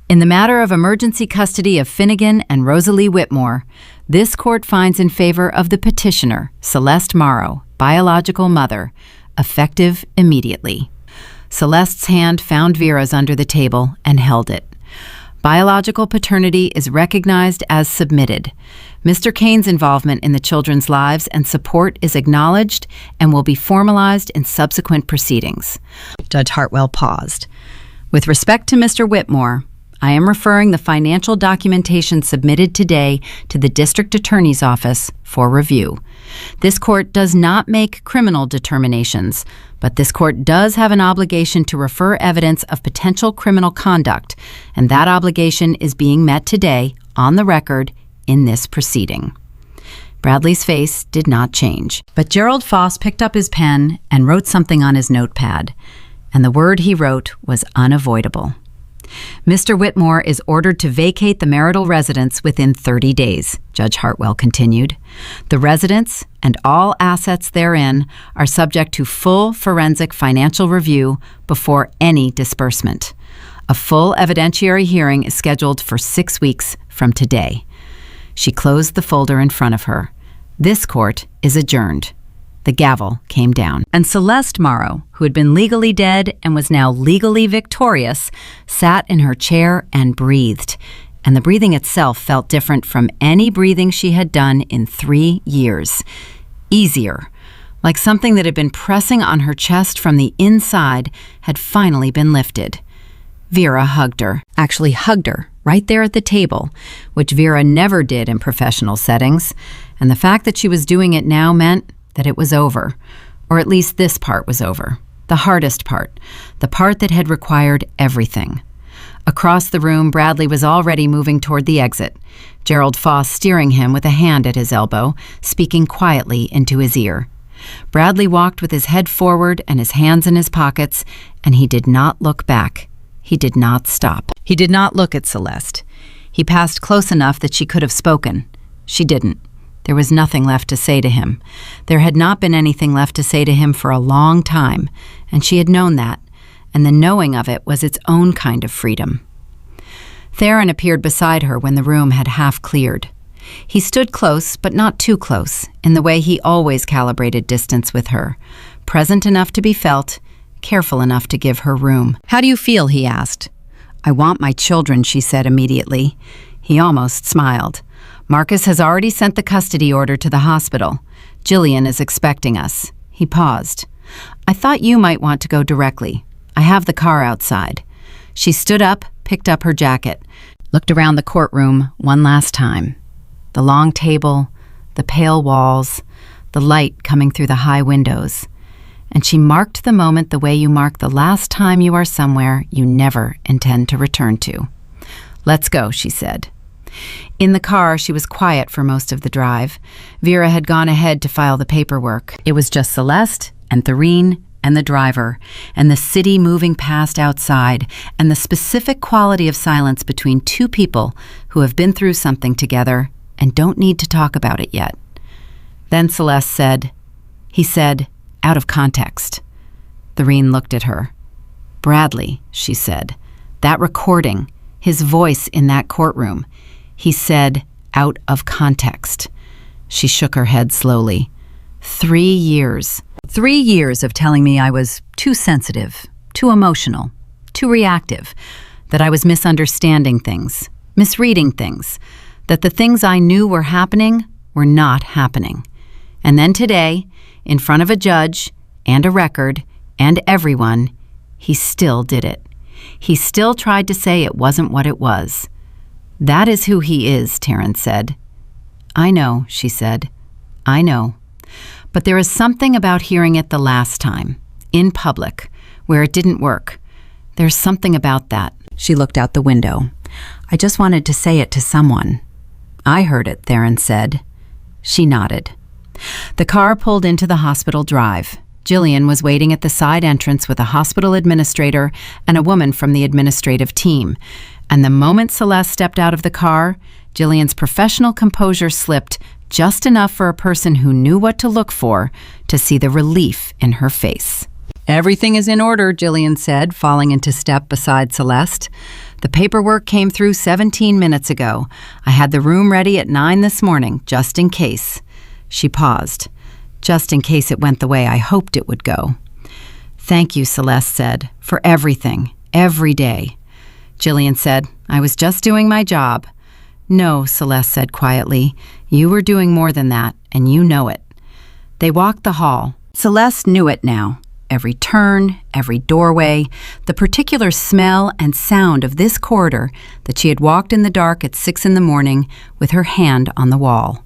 "In the matter of emergency custody of Finnegan and Rosalie Whitmore, this court finds in favor of the petitioner, Celeste Morrow, biological mother, effective immediately." Celeste's hand found Vera's under the table and held it. "Biological paternity is recognized as submitted. Mr. Kane's involvement in the children's lives and support is acknowledged and will be formalized in subsequent proceedings." Judge Hartwell paused. "With respect to Mr. Whitmore, I am referring the financial documentation submitted today to the District Attorney's Office for review. This court does not make criminal determinations, but this court does have an obligation to refer evidence of potential criminal conduct, and that obligation is being met today, on the record, in this proceeding." Bradley's face did not change, but Gerald Foss picked up his pen and wrote something on his notepad, and the word he wrote was unavoidable. "Mr. Whitmore is ordered to vacate the marital residence within 30 days, Judge Hartwell continued. "The residence and all assets therein are subject to full forensic financial review before any disbursement. A full evidentiary hearing is scheduled for 6 weeks from today." She closed the folder in front of her. "This court is adjourned." The gavel came down, and Celeste Morrow, who had been legally dead and was now legally victorious, sat in her chair and breathed. And the breathing itself felt different from any breathing she had done in 3 years. Easier, like something that had been pressing on her chest from the inside had finally been lifted. Vera hugged her, actually hugged her, right there at the table, which Vera never did in professional settings, and the fact that she was doing it now meant that it was over, or at least this part was over, the hardest part, the part that had required everything. Across the room, Bradley was already moving toward the exit, Gerald Foss steering him with a hand at his elbow, speaking quietly into his ear. Bradley walked with his head forward and his hands in his pockets, and he did not look back. He did not stop. He did not look at Celeste. He passed close enough that she could have spoken. She didn't. There was nothing left to say to him. There had not been anything left to say to him for a long time, and she had known that, and the knowing of it was its own kind of freedom. Theron appeared beside her when the room had half cleared. He stood close, but not too close, in the way he always calibrated distance with her, present enough to be felt, careful enough to give her room. "How do you feel?" he asked. "I want my children," she said immediately. He almost smiled. "Marcus has already sent the custody order to the hospital. Jillian is expecting us." He paused. "I thought you might want to go directly. I have the car outside." She stood up, picked up her jacket, looked around the courtroom one last time. The long table, the pale walls, the light coming through the high windows. And she marked the moment the way you mark the last time you are somewhere you never intend to return to. "Let's go," she said. In the car, she was quiet for most of the drive. Vera had gone ahead to file the paperwork. It was just Celeste and Theron and the driver, and the city moving past outside, and the specific quality of silence between two people who have been through something together and don't need to talk about it yet. Then Celeste said, he said, out of context. Theron looked at her. "Bradley," she said, "that recording, his voice in that courtroom, he said, out of context." She shook her head slowly. 3 years. 3 years of telling me I was too sensitive, too emotional, too reactive, that I was misunderstanding things, misreading things, that the things I knew were happening were not happening. And then today, in front of a judge and a record and everyone, he still did it. He still tried to say it wasn't what it was. "That is who he is," Terrence said. "I know," she said. "I know. But there is something about hearing it the last time, in public, where it didn't work. There's something about that." She looked out the window. "I just wanted to say it to someone." "I heard it," Theron said. She nodded. The car pulled into the hospital drive. Jillian was waiting at the side entrance with a hospital administrator and a woman from the administrative team. And the moment Celeste stepped out of the car, Jillian's professional composure slipped just enough for a person who knew what to look for to see the relief in her face. "Everything is in order," Jillian said, falling into step beside Celeste. "The paperwork came through 17 minutes ago. I had the room ready at 9 this morning, just in case." She paused. "Just in case it went the way I hoped it would go." "Thank you," Celeste said, "for everything, every day." Jillian said, "I was just doing my job." "No," Celeste said quietly, "you were doing more than that, and you know it." They walked the hall. Celeste knew it now. Every turn, every doorway, the particular smell and sound of this corridor that she had walked in the dark at 6 in the morning with her hand on the wall.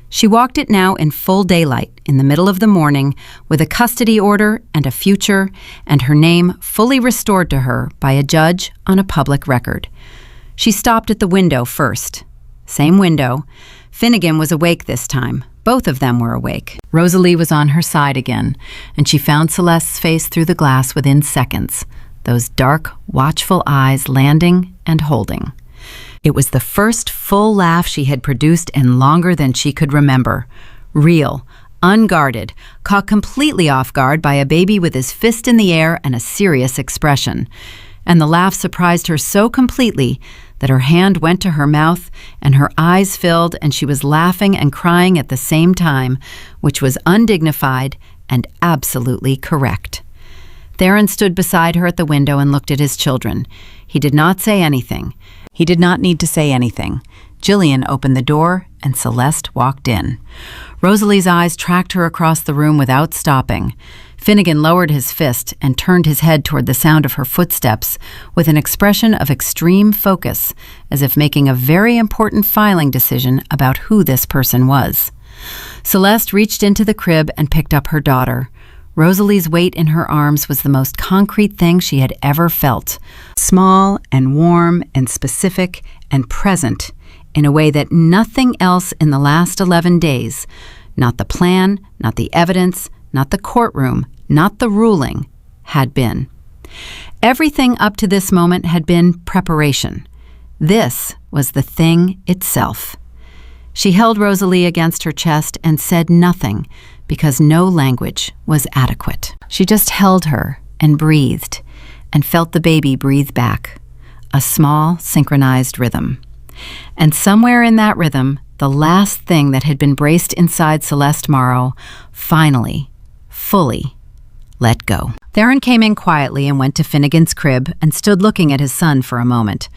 She walked it now in full daylight, in the middle of the morning, with a custody order and a future, and her name fully restored to her by a judge on a public record. She stopped at the window first. Same window. Finnegan was awake this time. Both of them were awake. Rosalie was on her side again, and she found Celeste's face through the glass within seconds, those dark, watchful eyes landing and holding. It was the first full laugh she had produced in longer than she could remember. Real, unguarded, caught completely off guard by a baby with his fist in the air and a serious expression. And the laugh surprised her so completely that her hand went to her mouth and her eyes filled and she was laughing and crying at the same time, which was undignified and absolutely correct. Theron stood beside her at the window and looked at his children. He did not say anything. He did not need to say anything. Jillian opened the door and Celeste walked in. Rosalie's eyes tracked her across the room without stopping. Finnegan lowered his fist and turned his head toward the sound of her footsteps with an expression of extreme focus, as if making a very important filing decision about who this person was. Celeste reached into the crib and picked up her daughter. Rosalie's weight in her arms was the most concrete thing she had ever felt. Small and warm and specific and present in a way that nothing else in the last 11 days, not the plan, not the evidence, not the courtroom, not the ruling, had been. Everything up to this moment had been preparation. This was the thing itself. She held Rosalie against her chest and said nothing because no language was adequate. She just held her and breathed and felt the baby breathe back, a small, synchronized rhythm. And somewhere in that rhythm, the last thing that had been braced inside Celeste Morrow finally, fully, let go. Theron came in quietly and went to Finnegan's crib and stood looking at his son for a moment.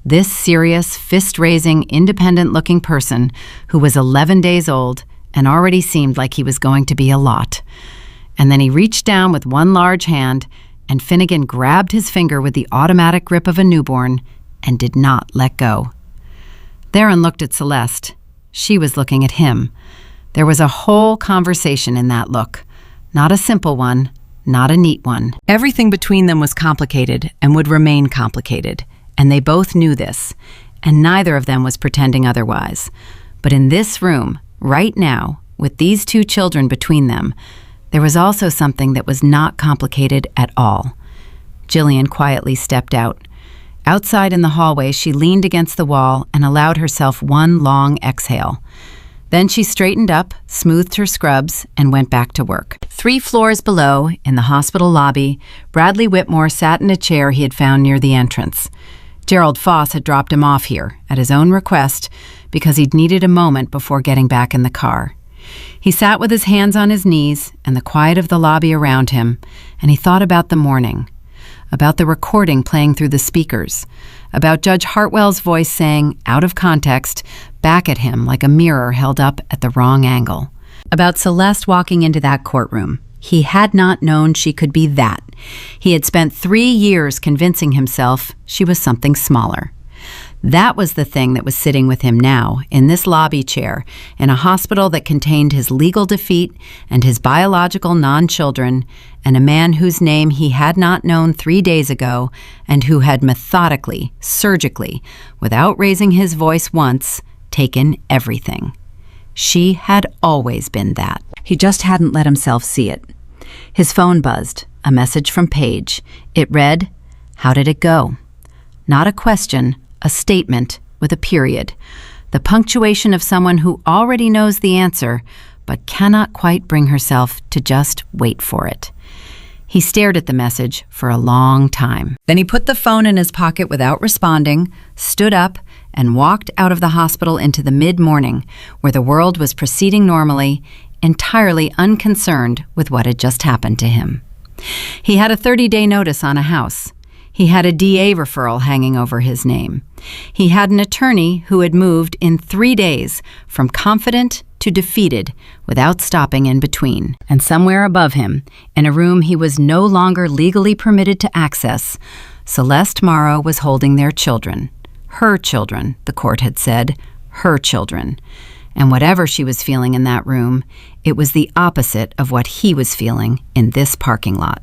This serious, fist-raising, independent-looking person who was 11 days old and already seemed like he was going to be a lot. And then he reached down with one large hand, and Finnegan grabbed his finger with the automatic grip of a newborn and did not let go. Theron looked at Celeste. She was looking at him. There was a whole conversation in that look. Not a simple one, not a neat one. Everything between them was complicated and would remain complicated, and they both knew this, and neither of them was pretending otherwise. But in this room, right now, with these two children between them, there was also something that was not complicated at all. Jillian quietly stepped out. Outside in the hallway, she leaned against the wall and allowed herself one long exhale. Then she straightened up, smoothed her scrubs, and went back to work. 3 floors below, in the hospital lobby, Bradley Whitmore sat in a chair he had found near the entrance. Gerald Foss had dropped him off here, at his own request, because he'd needed a moment before getting back in the car. He sat with his hands on his knees and the quiet of the lobby around him, and he thought about the morning, about the recording playing through the speakers, about Judge Hartwell's voice saying, out of context, back at him like a mirror held up at the wrong angle, about Celeste walking into that courtroom. He had not known she could be that. He had spent 3 years convincing himself she was something smaller. That was the thing that was sitting with him now, in this lobby chair, in a hospital that contained his legal defeat and his biological non-children, and a man whose name he had not known 3 days ago, and who had methodically, surgically, without raising his voice once, taken everything. She had always been that. He just hadn't let himself see it. His phone buzzed, a message from Paige. It read, "How did it go?" Not a question, a statement with a period. The punctuation of someone who already knows the answer, but cannot quite bring herself to just wait for it. He stared at the message for a long time. Then he put the phone in his pocket without responding, stood up, and walked out of the hospital into the mid-morning, where the world was proceeding normally, entirely unconcerned with what had just happened to him. He had a 30-day notice on a house. He had a DA referral hanging over his name. He had an attorney who had moved in 3 days from confident to defeated without stopping in between. And somewhere above him, in a room he was no longer legally permitted to access, Celeste Morrow was holding their children. Her children, the court had said, her children. And whatever she was feeling in that room, it was the opposite of what he was feeling in this parking lot.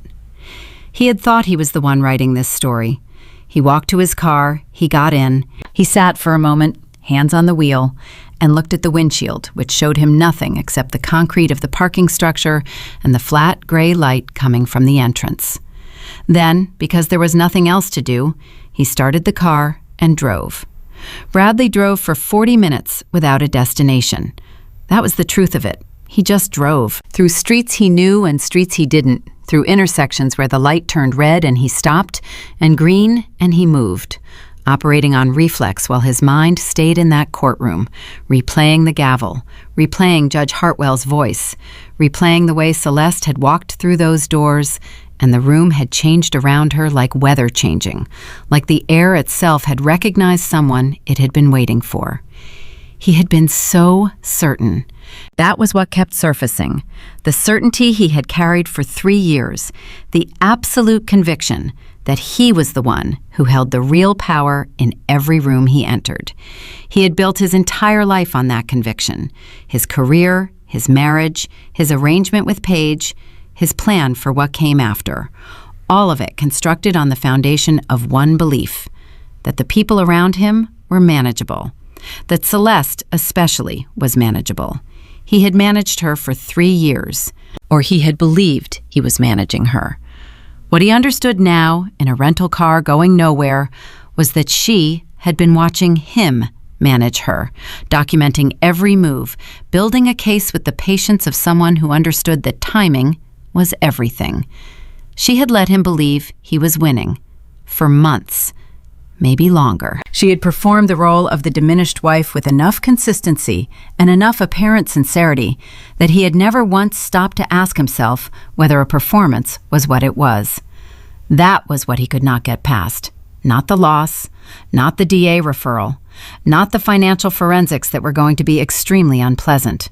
He had thought he was the one writing this story. He walked to his car, he got in, he sat for a moment, hands on the wheel, and looked at the windshield, which showed him nothing except the concrete of the parking structure and the flat gray light coming from the entrance. Then, because there was nothing else to do, he started the car and drove. Bradley drove for 40 minutes without a destination. That was the truth of it. He just drove. Through streets he knew and streets he didn't. Through intersections where the light turned red and he stopped, and green and he moved. operating on reflex while his mind stayed in that courtroom, replaying the gavel, replaying Judge Hartwell's voice, replaying the way Celeste had walked through those doors, and the room had changed around her like weather changing, like the air itself had recognized someone it had been waiting for. He had been so certain. That was what kept surfacing. The certainty he had carried for 3 years, the absolute conviction that he was the one who held the real power in every room he entered. He had built his entire life on that conviction. His career, his marriage, his arrangement with Paige, his plan for what came after. All of it constructed on the foundation of one belief, that the people around him were manageable. That Celeste, especially, was manageable. He had managed her for 3 years, or he had believed he was managing her. What he understood now, in a rental car going nowhere, was that she had been watching him manage her, documenting every move, building a case with the patience of someone who understood that timing was everything. She had let him believe he was winning, for months, maybe longer. She had performed the role of the diminished wife with enough consistency and enough apparent sincerity that he had never once stopped to ask himself whether a performance was what it was. That was what he could not get past. Not the loss, not the DA referral, not the financial forensics that were going to be extremely unpleasant.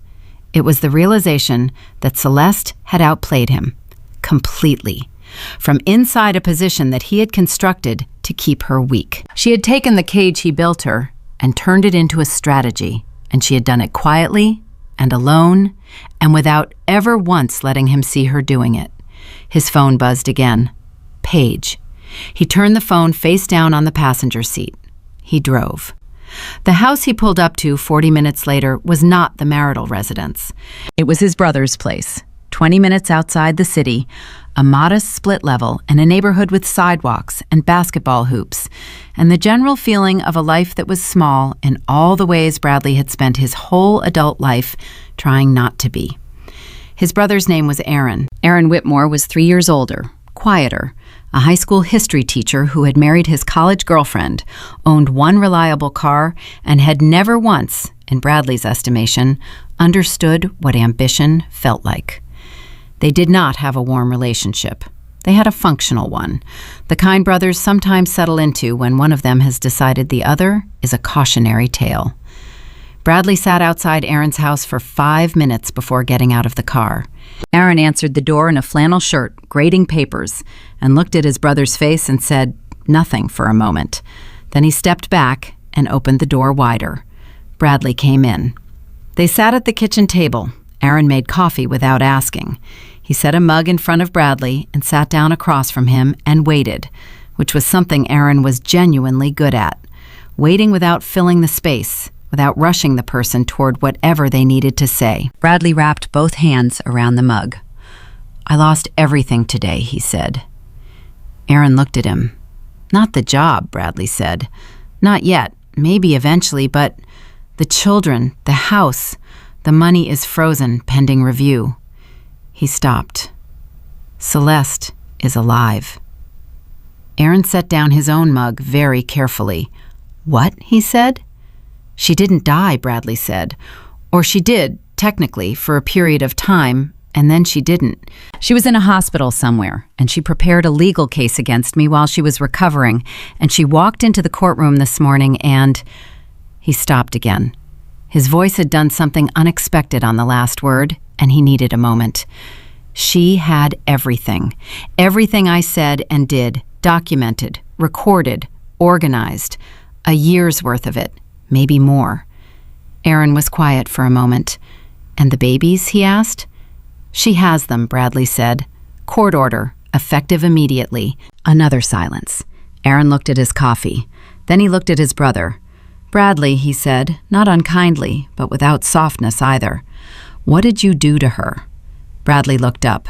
It was the realization that Celeste had outplayed him, completely, from inside a position that he had constructed to keep her weak. She had taken the cage he built her and turned it into a strategy, and she had done it quietly and alone and without ever once letting him see her doing it. His phone buzzed again. Paige. He turned the phone face down on the passenger seat. He drove. The house he pulled up to 40 minutes later was not the marital residence. It was his brother's place, 20 minutes outside the city, a modest split level in a neighborhood with sidewalks and basketball hoops, and the general feeling of a life that was small in all the ways Bradley had spent his whole adult life trying not to be. His brother's name was Aaron. Aaron Whitmore was 3 years older, quieter, a high school history teacher who had married his college girlfriend, owned one reliable car, and had never once, in Bradley's estimation, understood what ambition felt like. They did not have a warm relationship. They had a functional one, the kind brothers sometimes settle into when one of them has decided the other is a cautionary tale. Bradley sat outside Aaron's house for 5 minutes before getting out of the car. Aaron answered the door in a flannel shirt, grading papers, and looked at his brother's face and said nothing for a moment. Then he stepped back and opened the door wider. Bradley came in. They sat at the kitchen table. Aaron made coffee without asking. He set a mug in front of Bradley and sat down across from him and waited, which was something Aaron was genuinely good at. Waiting without filling the space, without rushing the person toward whatever they needed to say. Bradley wrapped both hands around the mug. "I lost everything today," he said. Aaron looked at him. "Not the job," Bradley said. "Not yet. Maybe eventually, but the children, the house, the money is frozen pending review." He stopped. "Celeste is alive." Aaron set down his own mug very carefully. "What?" he said. "She didn't die," Bradley said. "Or she did, technically, for a period of time, and then she didn't. She was in a hospital somewhere, and she prepared a legal case against me while she was recovering, and she walked into the courtroom this morning and—" He stopped again. His voice had done something unexpected on the last word, and he needed a moment. "She had everything. Everything I said and did, documented, recorded, organized. A year's worth of it. Maybe more." Aaron was quiet for a moment. "And the babies?" he asked. "She has them," Bradley said. "Court order, effective immediately." Another silence. Aaron looked at his coffee. Then he looked at his brother. "Bradley," he said, not unkindly, but without softness either. "What did you do to her?" Bradley looked up.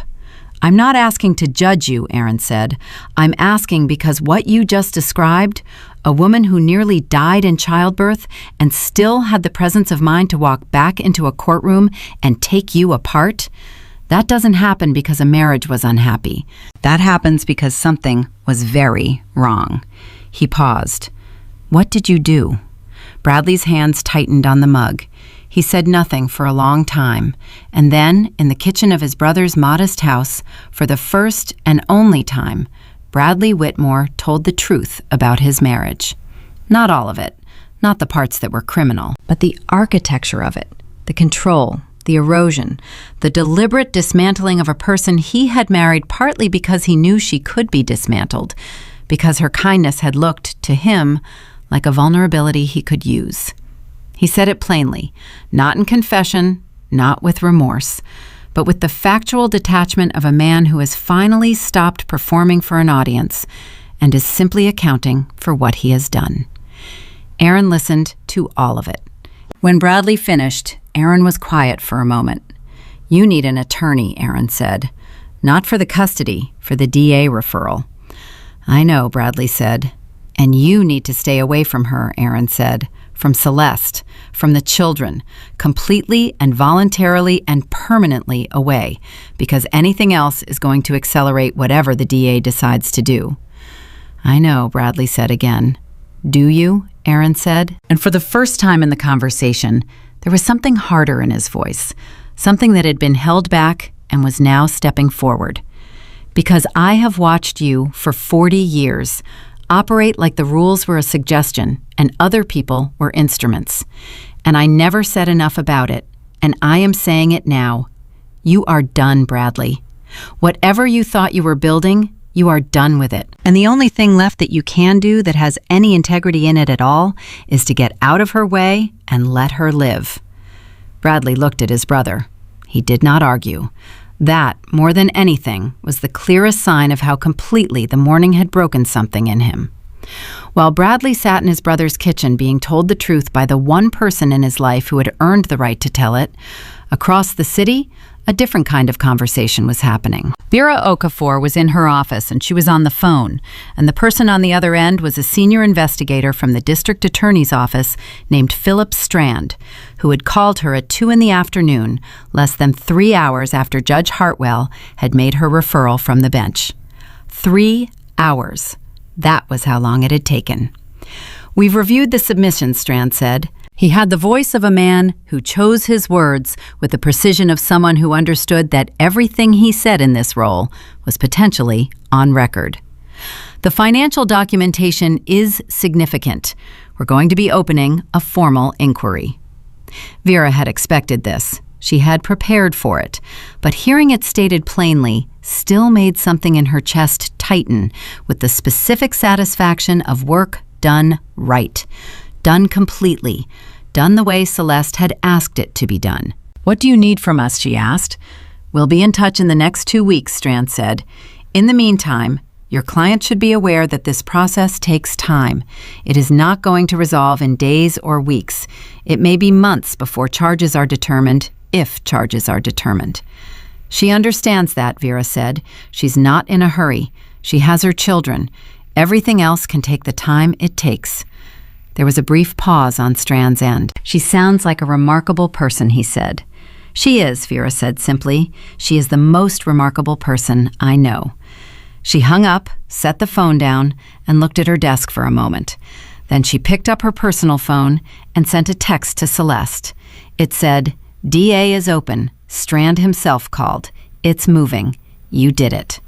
"I'm not asking to judge you," Aaron said. "I'm asking because what you just described, a woman who nearly died in childbirth and still had the presence of mind to walk back into a courtroom and take you apart, that doesn't happen because a marriage was unhappy. That happens because something was very wrong." He paused. "What did you do?" Bradley's hands tightened on the mug. He said nothing for a long time, and then, in the kitchen of his brother's modest house, for the first and only time, Bradley Whitmore told the truth about his marriage. Not all of it, not the parts that were criminal, but the architecture of it, the control, the erosion, the deliberate dismantling of a person he had married partly because he knew she could be dismantled, because her kindness had looked, to him, like a vulnerability he could use. He said it plainly, not in confession, not with remorse, but with the factual detachment of a man who has finally stopped performing for an audience and is simply accounting for what he has done. Aaron listened to all of it. When Bradley finished, Aaron was quiet for a moment. "You need an attorney," Aaron said. "Not for the custody, for the DA referral." "I know," Bradley said. "And you need to stay away from her," Aaron said. "From Celeste, from the children, completely and voluntarily and permanently away, because anything else is going to accelerate whatever the DA decides to do." "I know," Bradley said again. "Do you?" Aaron said. And for the first time in the conversation, there was something harder in his voice, something that had been held back and was now stepping forward. "Because I have watched you for 40 years operate like the rules were a suggestion and other people were instruments. And I never said enough about it, and I am saying it now. You are done, Bradley. Whatever you thought you were building, you are done with it. And the only thing left that you can do that has any integrity in it at all is to get out of her way and let her live." Bradley looked at his brother. He did not argue. That, more than anything, was the clearest sign of how completely the morning had broken something in him. While Bradley sat in his brother's kitchen being told the truth by the one person in his life who had earned the right to tell it, across the city, a different kind of conversation was happening. Vera Okafor was in her office and she was on the phone, and the person on the other end was a senior investigator from the district attorney's office named Philip Strand, who had called her at 2 p.m, less than 3 hours after Judge Hartwell had made her referral from the bench. 3 hours. That was how long it had taken. "We've reviewed the submissions," Strand said. He had the voice of a man who chose his words with the precision of someone who understood that everything he said in this role was potentially on record. "The financial documentation is significant. We're going to be opening a formal inquiry." Vera had expected this. She had prepared for it, but hearing it stated plainly still made something in her chest tighten with the specific satisfaction of work done right. Done completely, done the way Celeste had asked it to be done. "What do you need from us?" she asked. "We'll be in touch in the next 2 weeks, Strand said. "In the meantime, your client should be aware that this process takes time. It is not going to resolve in days or weeks. It may be months before charges are determined, if charges are determined." "She understands that," Vera said. "She's not in a hurry. She has her children. Everything else can take the time it takes." There was a brief pause on Strand's end. "She sounds like a remarkable person," he said. "She is," Vera said simply. "She is the most remarkable person I know." She hung up, set the phone down, and looked at her desk for a moment. Then she picked up her personal phone and sent a text to Celeste. It said, "DA is open. Strand himself called. It's moving. You did it."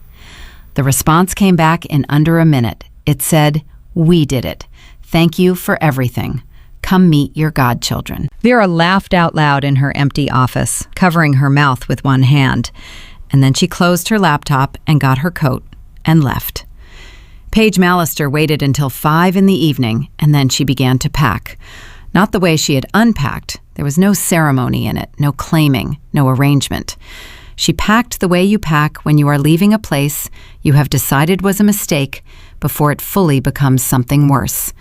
The response came back in under a minute. It said, "We did it. Thank you for everything. Come meet your godchildren." Vera laughed out loud in her empty office, covering her mouth with one hand. And then she closed her laptop and got her coat and left. Paige Mallister waited until 5 p.m, and then she began to pack. Not the way she had unpacked. There was no ceremony in it, no claiming, no arrangement. She packed the way you pack when you are leaving a place you have decided was a mistake before it fully becomes something worse.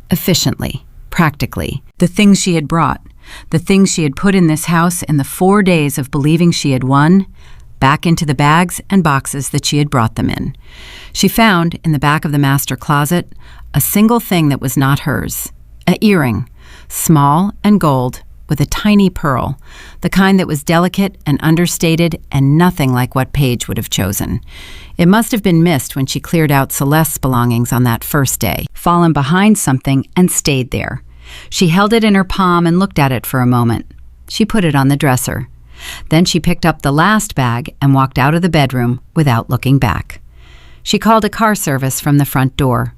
Efficiently, practically. The things she had brought, the things she had put in this house in the 4 days of believing she had won, back into the bags and boxes that she had brought them in. She found, in the back of the master closet, a single thing that was not hers. An earring, small and gold, with a tiny pearl, the kind that was delicate and understated and nothing like what Paige would have chosen. It must have been missed when she cleared out Celeste's belongings on that first day, fallen behind something and stayed there. She held it in her palm and looked at it for a moment. She put it on the dresser. Then she picked up the last bag and walked out of the bedroom without looking back. She called a car service from the front door.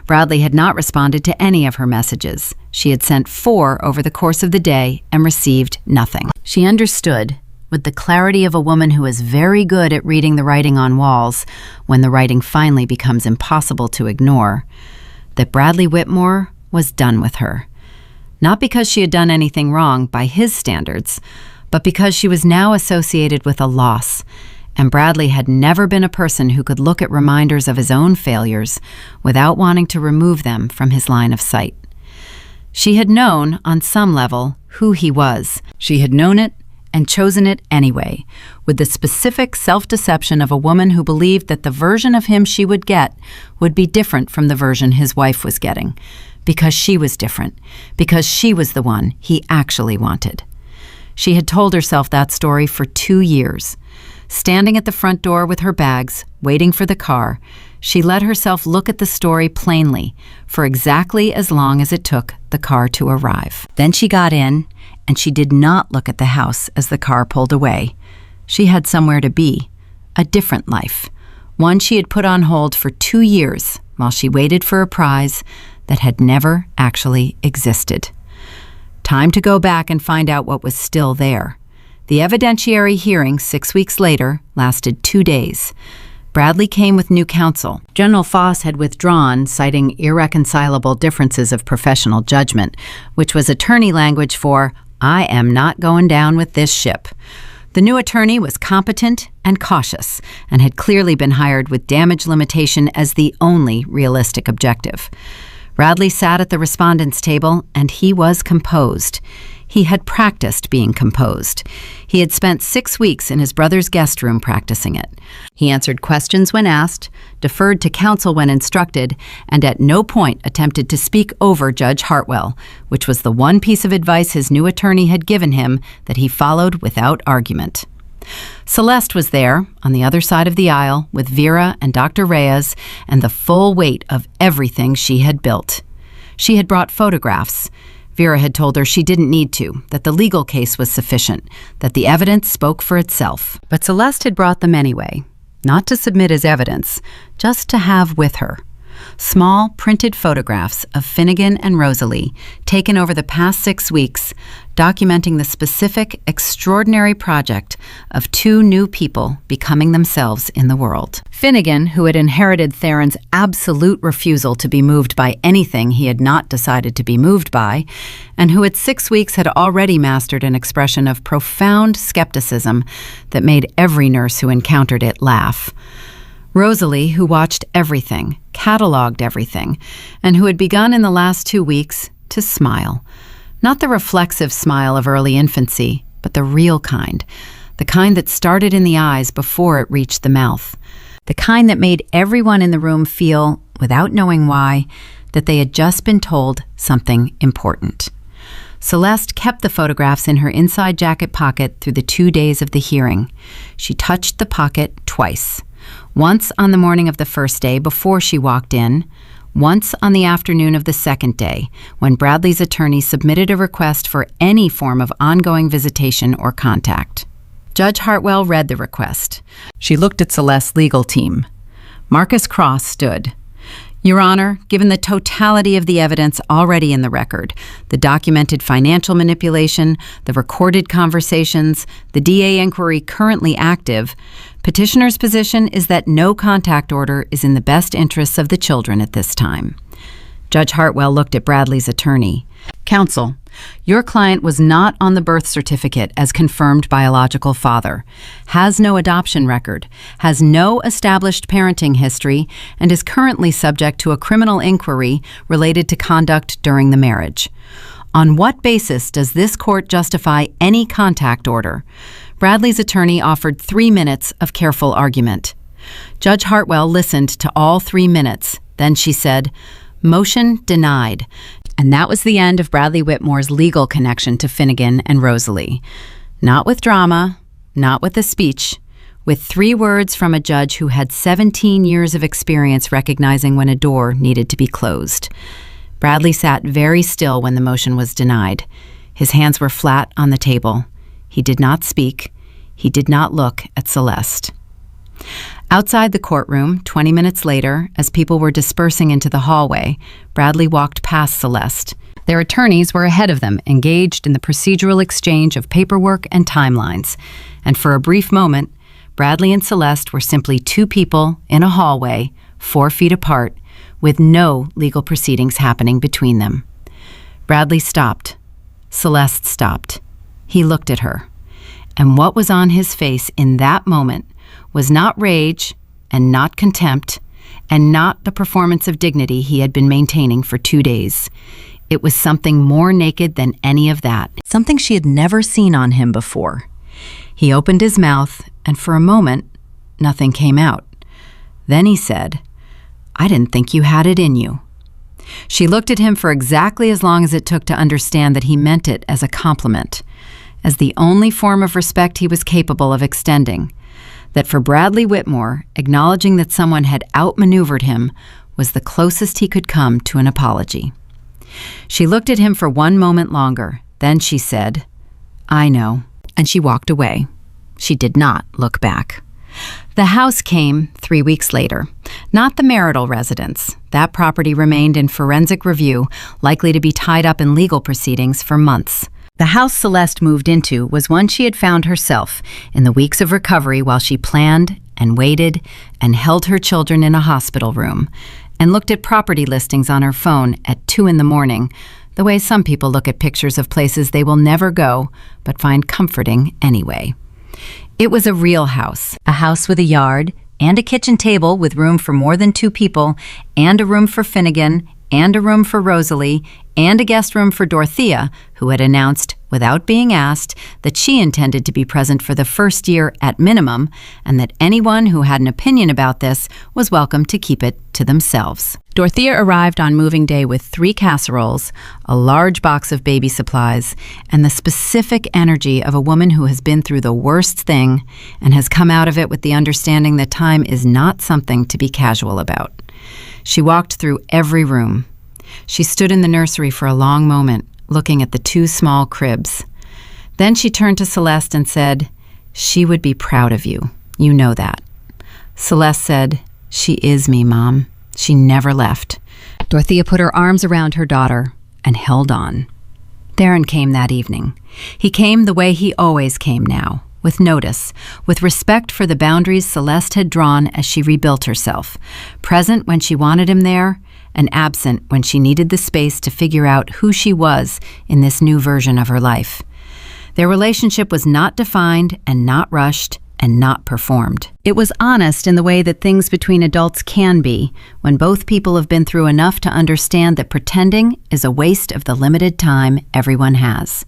Bradley had not responded to any of her messages. She had sent 4 over the course of the day and received nothing. She understood, with the clarity of a woman who is very good at reading the writing on walls when the writing finally becomes impossible to ignore, that Bradley Whitmore was done with her. Not because she had done anything wrong by his standards, but because she was now associated with a loss, and Bradley had never been a person who could look at reminders of his own failures without wanting to remove them from his line of sight. She had known, on some level, who he was. She had known it and chosen it anyway, with the specific self-deception of a woman who believed that the version of him she would get would be different from the version his wife was getting, because she was different, because she was the one he actually wanted. She had told herself that story for 2 years. Standing at the front door with her bags, waiting for the car, she let herself look at the story plainly for exactly as long as it took the car to arrive. Then she got in, and she did not look at the house as the car pulled away. She had somewhere to be, a different life, one she had put on hold for 2 years while she waited for a prize that had never actually existed. Time to go back and find out what was still there. The evidentiary hearing 6 weeks later lasted 2 days. Bradley came with new counsel. General Foss had withdrawn, citing irreconcilable differences of professional judgment, which was attorney language for, "I am not going down with this ship." The new attorney was competent and cautious, and had clearly been hired with damage limitation as the only realistic objective. Bradley sat at the respondents' table, and he was composed. He had practiced being composed. He had spent 6 weeks in his brother's guest room practicing it. He answered questions when asked, deferred to counsel when instructed, and at no point attempted to speak over Judge Hartwell, which was the one piece of advice his new attorney had given him that he followed without argument. Celeste was there, on the other side of the aisle, with Vera and Dr. Reyes and the full weight of everything she had built. She had brought photographs. Vera had told her she didn't need to, that the legal case was sufficient, that the evidence spoke for itself. But Celeste had brought them anyway, not to submit as evidence, just to have with her. Small printed photographs of Finnegan and Rosalie, taken over the past 6 weeks, documenting the specific, extraordinary project of 2 new people becoming themselves in the world. Finnegan, who had inherited Theron's absolute refusal to be moved by anything he had not decided to be moved by, and who at 6 weeks had already mastered an expression of profound skepticism that made every nurse who encountered it laugh. Rosalie, who watched everything, cataloged everything, and who had begun in the last 2 weeks to smile. Not the reflexive smile of early infancy, but the real kind. The kind that started in the eyes before it reached the mouth. The kind that made everyone in the room feel, without knowing why, that they had just been told something important. Celeste kept the photographs in her inside jacket pocket through the 2 days of the hearing. She touched the pocket twice. Once on the morning of the first day before she walked in, once on the afternoon of the second day, when Bradley's attorney submitted a request for any form of ongoing visitation or contact. Judge Hartwell read the request. She looked at Celeste's legal team. Marcus Cross stood. Your Honor, given the totality of the evidence already in the record, the documented financial manipulation, the recorded conversations, the DA inquiry currently active, petitioner's position is that no contact order is in the best interests of the children at this time. Judge Hartwell looked at Bradley's attorney. Counsel, your client was not on the birth certificate as confirmed biological father, has no adoption record, has no established parenting history, and is currently subject to a criminal inquiry related to conduct during the marriage. On what basis does this court justify any contact order? Bradley's attorney offered 3 minutes of careful argument. Judge Hartwell listened to all 3 minutes. Then she said, "Motion denied." And that was the end of Bradley Whitmore's legal connection to Finnegan and Rosalie. Not with drama, not with a speech, with 3 words from a judge who had 17 years of experience recognizing when a door needed to be closed. Bradley sat very still when the motion was denied. His hands were flat on the table. He did not speak. He did not look at Celeste. Outside the courtroom, 20 minutes later, as people were dispersing into the hallway, Bradley walked past Celeste. Their attorneys were ahead of them, engaged in the procedural exchange of paperwork and timelines. And for a brief moment, Bradley and Celeste were simply 2 people in a hallway, 4 feet apart, with no legal proceedings happening between them. Bradley stopped. Celeste stopped. He looked at her. And what was on his face in that moment was not rage and not contempt and not the performance of dignity he had been maintaining for 2 days. It was something more naked than any of that, something she had never seen on him before. He opened his mouth, and for a moment, nothing came out. Then he said, "I didn't think you had it in you." She looked at him for exactly as long as it took to understand that he meant it as a compliment, as the only form of respect he was capable of extending. That for Bradley Whitmore, acknowledging that someone had outmaneuvered him was the closest he could come to an apology. She looked at him for 1 moment longer. Then she said, "I know," and she walked away. She did not look back. The house came 3 weeks later, not the marital residence. That property remained in forensic review, likely to be tied up in legal proceedings for months. The house Celeste moved into was one she had found herself in the weeks of recovery while she planned and waited and held her children in a hospital room and looked at property listings on her phone at 2 in the morning, the way some people look at pictures of places they will never go but find comforting anyway. It was a real house, a house with a yard and a kitchen table with room for more than 2 people, and a room for Finnegan, and a room for Rosalie, and a guest room for Dorothea, who had announced, without being asked, that she intended to be present for the first year at minimum, and that anyone who had an opinion about this was welcome to keep it to themselves. Dorothea arrived on moving day with 3 casseroles, a large box of baby supplies, and the specific energy of a woman who has been through the worst thing and has come out of it with the understanding that time is not something to be casual about. She walked through every room. She stood in the nursery for a long moment, looking at the 2 small cribs. Then she turned to Celeste and said, "She would be proud of you. You know that." Celeste said, "She is me, Mom. She never left." Dorothea put her arms around her daughter and held on. Theron came that evening. He came the way he always came now, with notice, with respect for the boundaries Celeste had drawn as she rebuilt herself, present when she wanted him there, and absent when she needed the space to figure out who she was in this new version of her life. Their relationship was not defined and not rushed and not performed. It was honest in the way that things between adults can be, when both people have been through enough to understand that pretending is a waste of the limited time everyone has.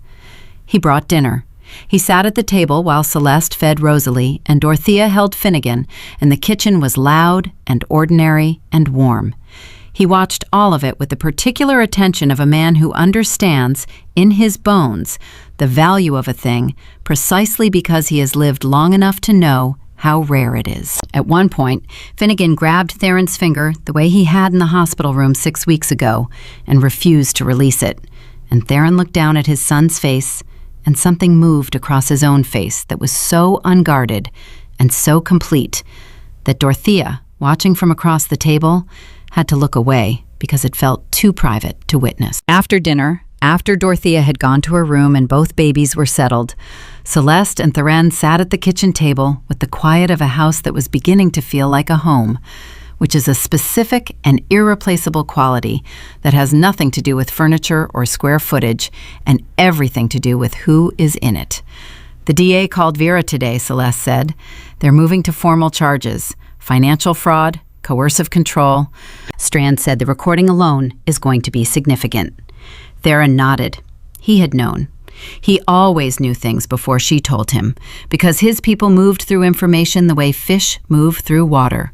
He brought dinner. He sat at the table while Celeste fed Rosalie and Dorothea held Finnegan, and the kitchen was loud and ordinary and warm. He watched all of it with the particular attention of a man who understands, in his bones, the value of a thing precisely because he has lived long enough to know how rare it is. At one point, Finnegan grabbed Theron's finger the way he had in the hospital room 6 weeks ago and refused to release it. And Theron looked down at his son's face, and something moved across his own face that was so unguarded and so complete that Dorothea, watching from across the table, had to look away because it felt too private to witness. After dinner, after Dorothea had gone to her room and both babies were settled, Celeste and Theron sat at the kitchen table with the quiet of a house that was beginning to feel like a home, which is a specific and irreplaceable quality that has nothing to do with furniture or square footage and everything to do with who is in it. The DA called Vera today, Celeste said. They're moving to formal charges: financial fraud, coercive control. Strand said the recording alone is going to be significant. Theron nodded. He had known. He always knew things before she told him, because his people moved through information the way fish move through water.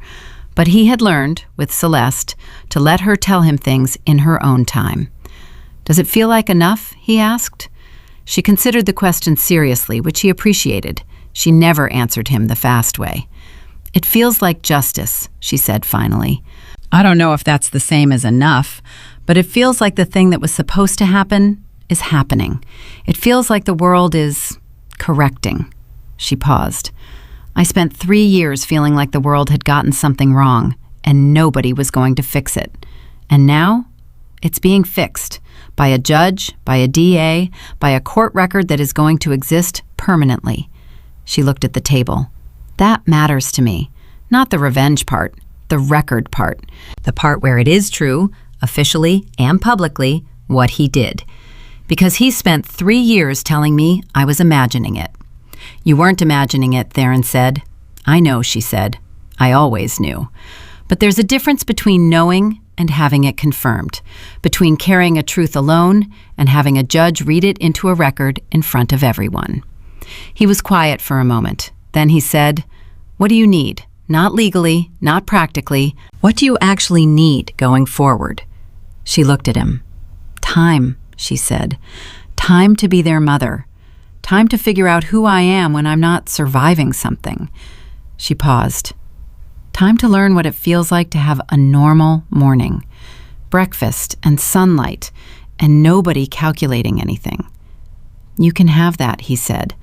But he had learned, with Celeste, to let her tell him things in her own time. "Does it feel like enough?" he asked. She considered the question seriously, which he appreciated. She never answered him the fast way. "It feels like justice," she said finally. "I don't know if that's the same as enough, but it feels like the thing that was supposed to happen is happening. It feels like the world is correcting." She paused. "I spent 3 years feeling like the world had gotten something wrong, and nobody was going to fix it. And now, it's being fixed. By a judge, by a DA, by a court record that is going to exist permanently." She looked at the table. "That matters to me. Not the revenge part, the record part. The part where it is true, officially and publicly, what he did. Because he spent 3 years telling me I was imagining it." "You weren't imagining it," Theron said. "I know," she said. "I always knew. But there's a difference between knowing and having it confirmed, between carrying a truth alone and having a judge read it into a record in front of everyone." He was quiet for a moment. Then he said, "What do you need? Not legally, not practically. What do you actually need going forward?" She looked at him. "Time," she said. "Time to be their mother. Time to figure out who I am when I'm not surviving something." She paused. "Time to learn what it feels like to have a normal morning. Breakfast and sunlight and nobody calculating anything." "You can have that," he said.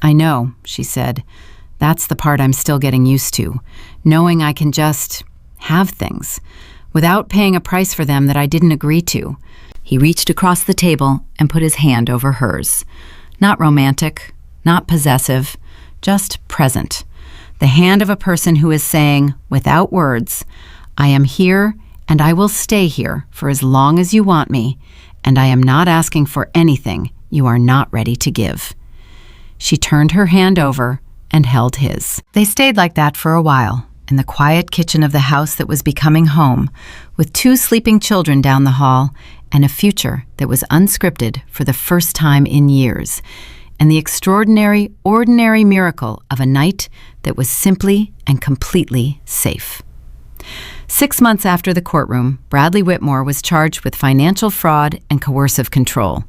"I know," she said. "That's the part I'm still getting used to, knowing I can just have things without paying a price for them that I didn't agree to." He reached across the table and put his hand over hers. Not romantic, not possessive, just present. The hand of a person who is saying, without words, "I am here and I will stay here for as long as you want me, and I am not asking for anything you are not ready to give." She turned her hand over and held his. They stayed like that for a while, in the quiet kitchen of the house that was becoming home, with 2 sleeping children down the hall and a future that was unscripted for the first time in years, and the extraordinary, ordinary miracle of a night that was simply and completely safe. 6 months after the courtroom, Bradley Whitmore was charged with financial fraud and coercive control.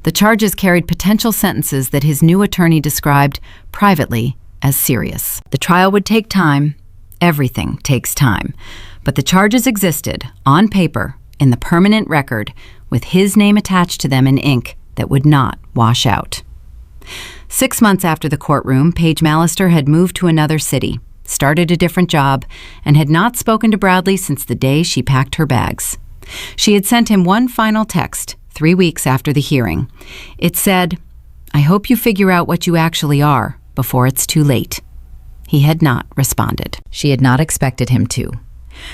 The charges carried potential sentences that his new attorney described privately as serious. The trial would take time. Everything takes time. But the charges existed, on paper, in the permanent record, with his name attached to them in ink that would not wash out. 6 months after the courtroom, Paige Mallister had moved to another city, started a different job, and had not spoken to Bradley since the day she packed her bags. She had sent him one final text 3 weeks after the hearing. It said, "I hope you figure out what you actually are before it's too late." He had not responded. She had not expected him to.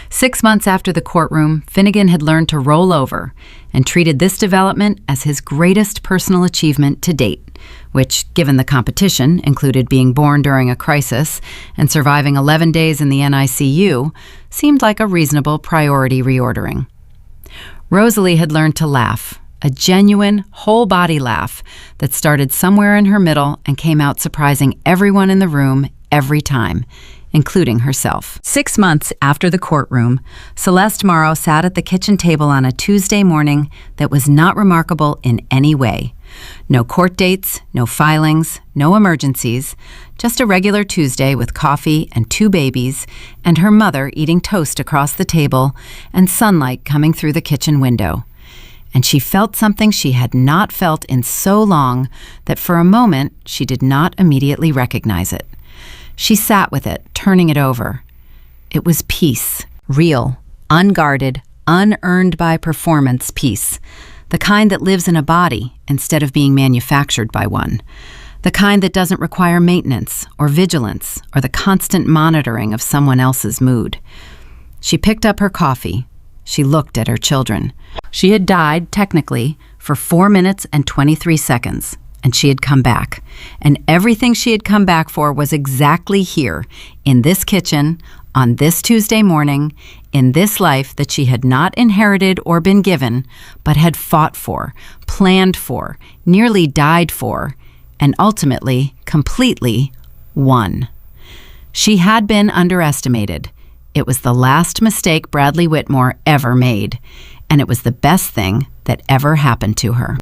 6 months after the courtroom, Finnegan had learned to roll over and treated this development as his greatest personal achievement to date, which, given the competition, included being born during a crisis and surviving 11 days in the NICU, seemed like a reasonable priority reordering. Rosalie had learned to laugh, a genuine, whole-body laugh that started somewhere in her middle and came out surprising everyone in the room every time, including herself. 6 months after the courtroom, Celeste Morrow sat at the kitchen table on a Tuesday morning that was not remarkable in any way. No court dates, no filings, no emergencies, just a regular Tuesday with coffee and 2 babies, and her mother eating toast across the table and sunlight coming through the kitchen window. And she felt something she had not felt in so long that for a moment she did not immediately recognize it. She sat with it, turning it over. It was peace, real, unguarded, unearned by performance peace, the kind that lives in a body instead of being manufactured by one, the kind that doesn't require maintenance or vigilance or the constant monitoring of someone else's mood. She picked up her coffee. She looked at her children. She had died, technically, for 4 minutes and 23 seconds. And she had come back. And everything she had come back for was exactly here, in this kitchen, on this Tuesday morning, in this life that she had not inherited or been given, but had fought for, planned for, nearly died for, and ultimately, completely, won. She had been underestimated. It was the last mistake Bradley Whitmore ever made. And it was the best thing that ever happened to her.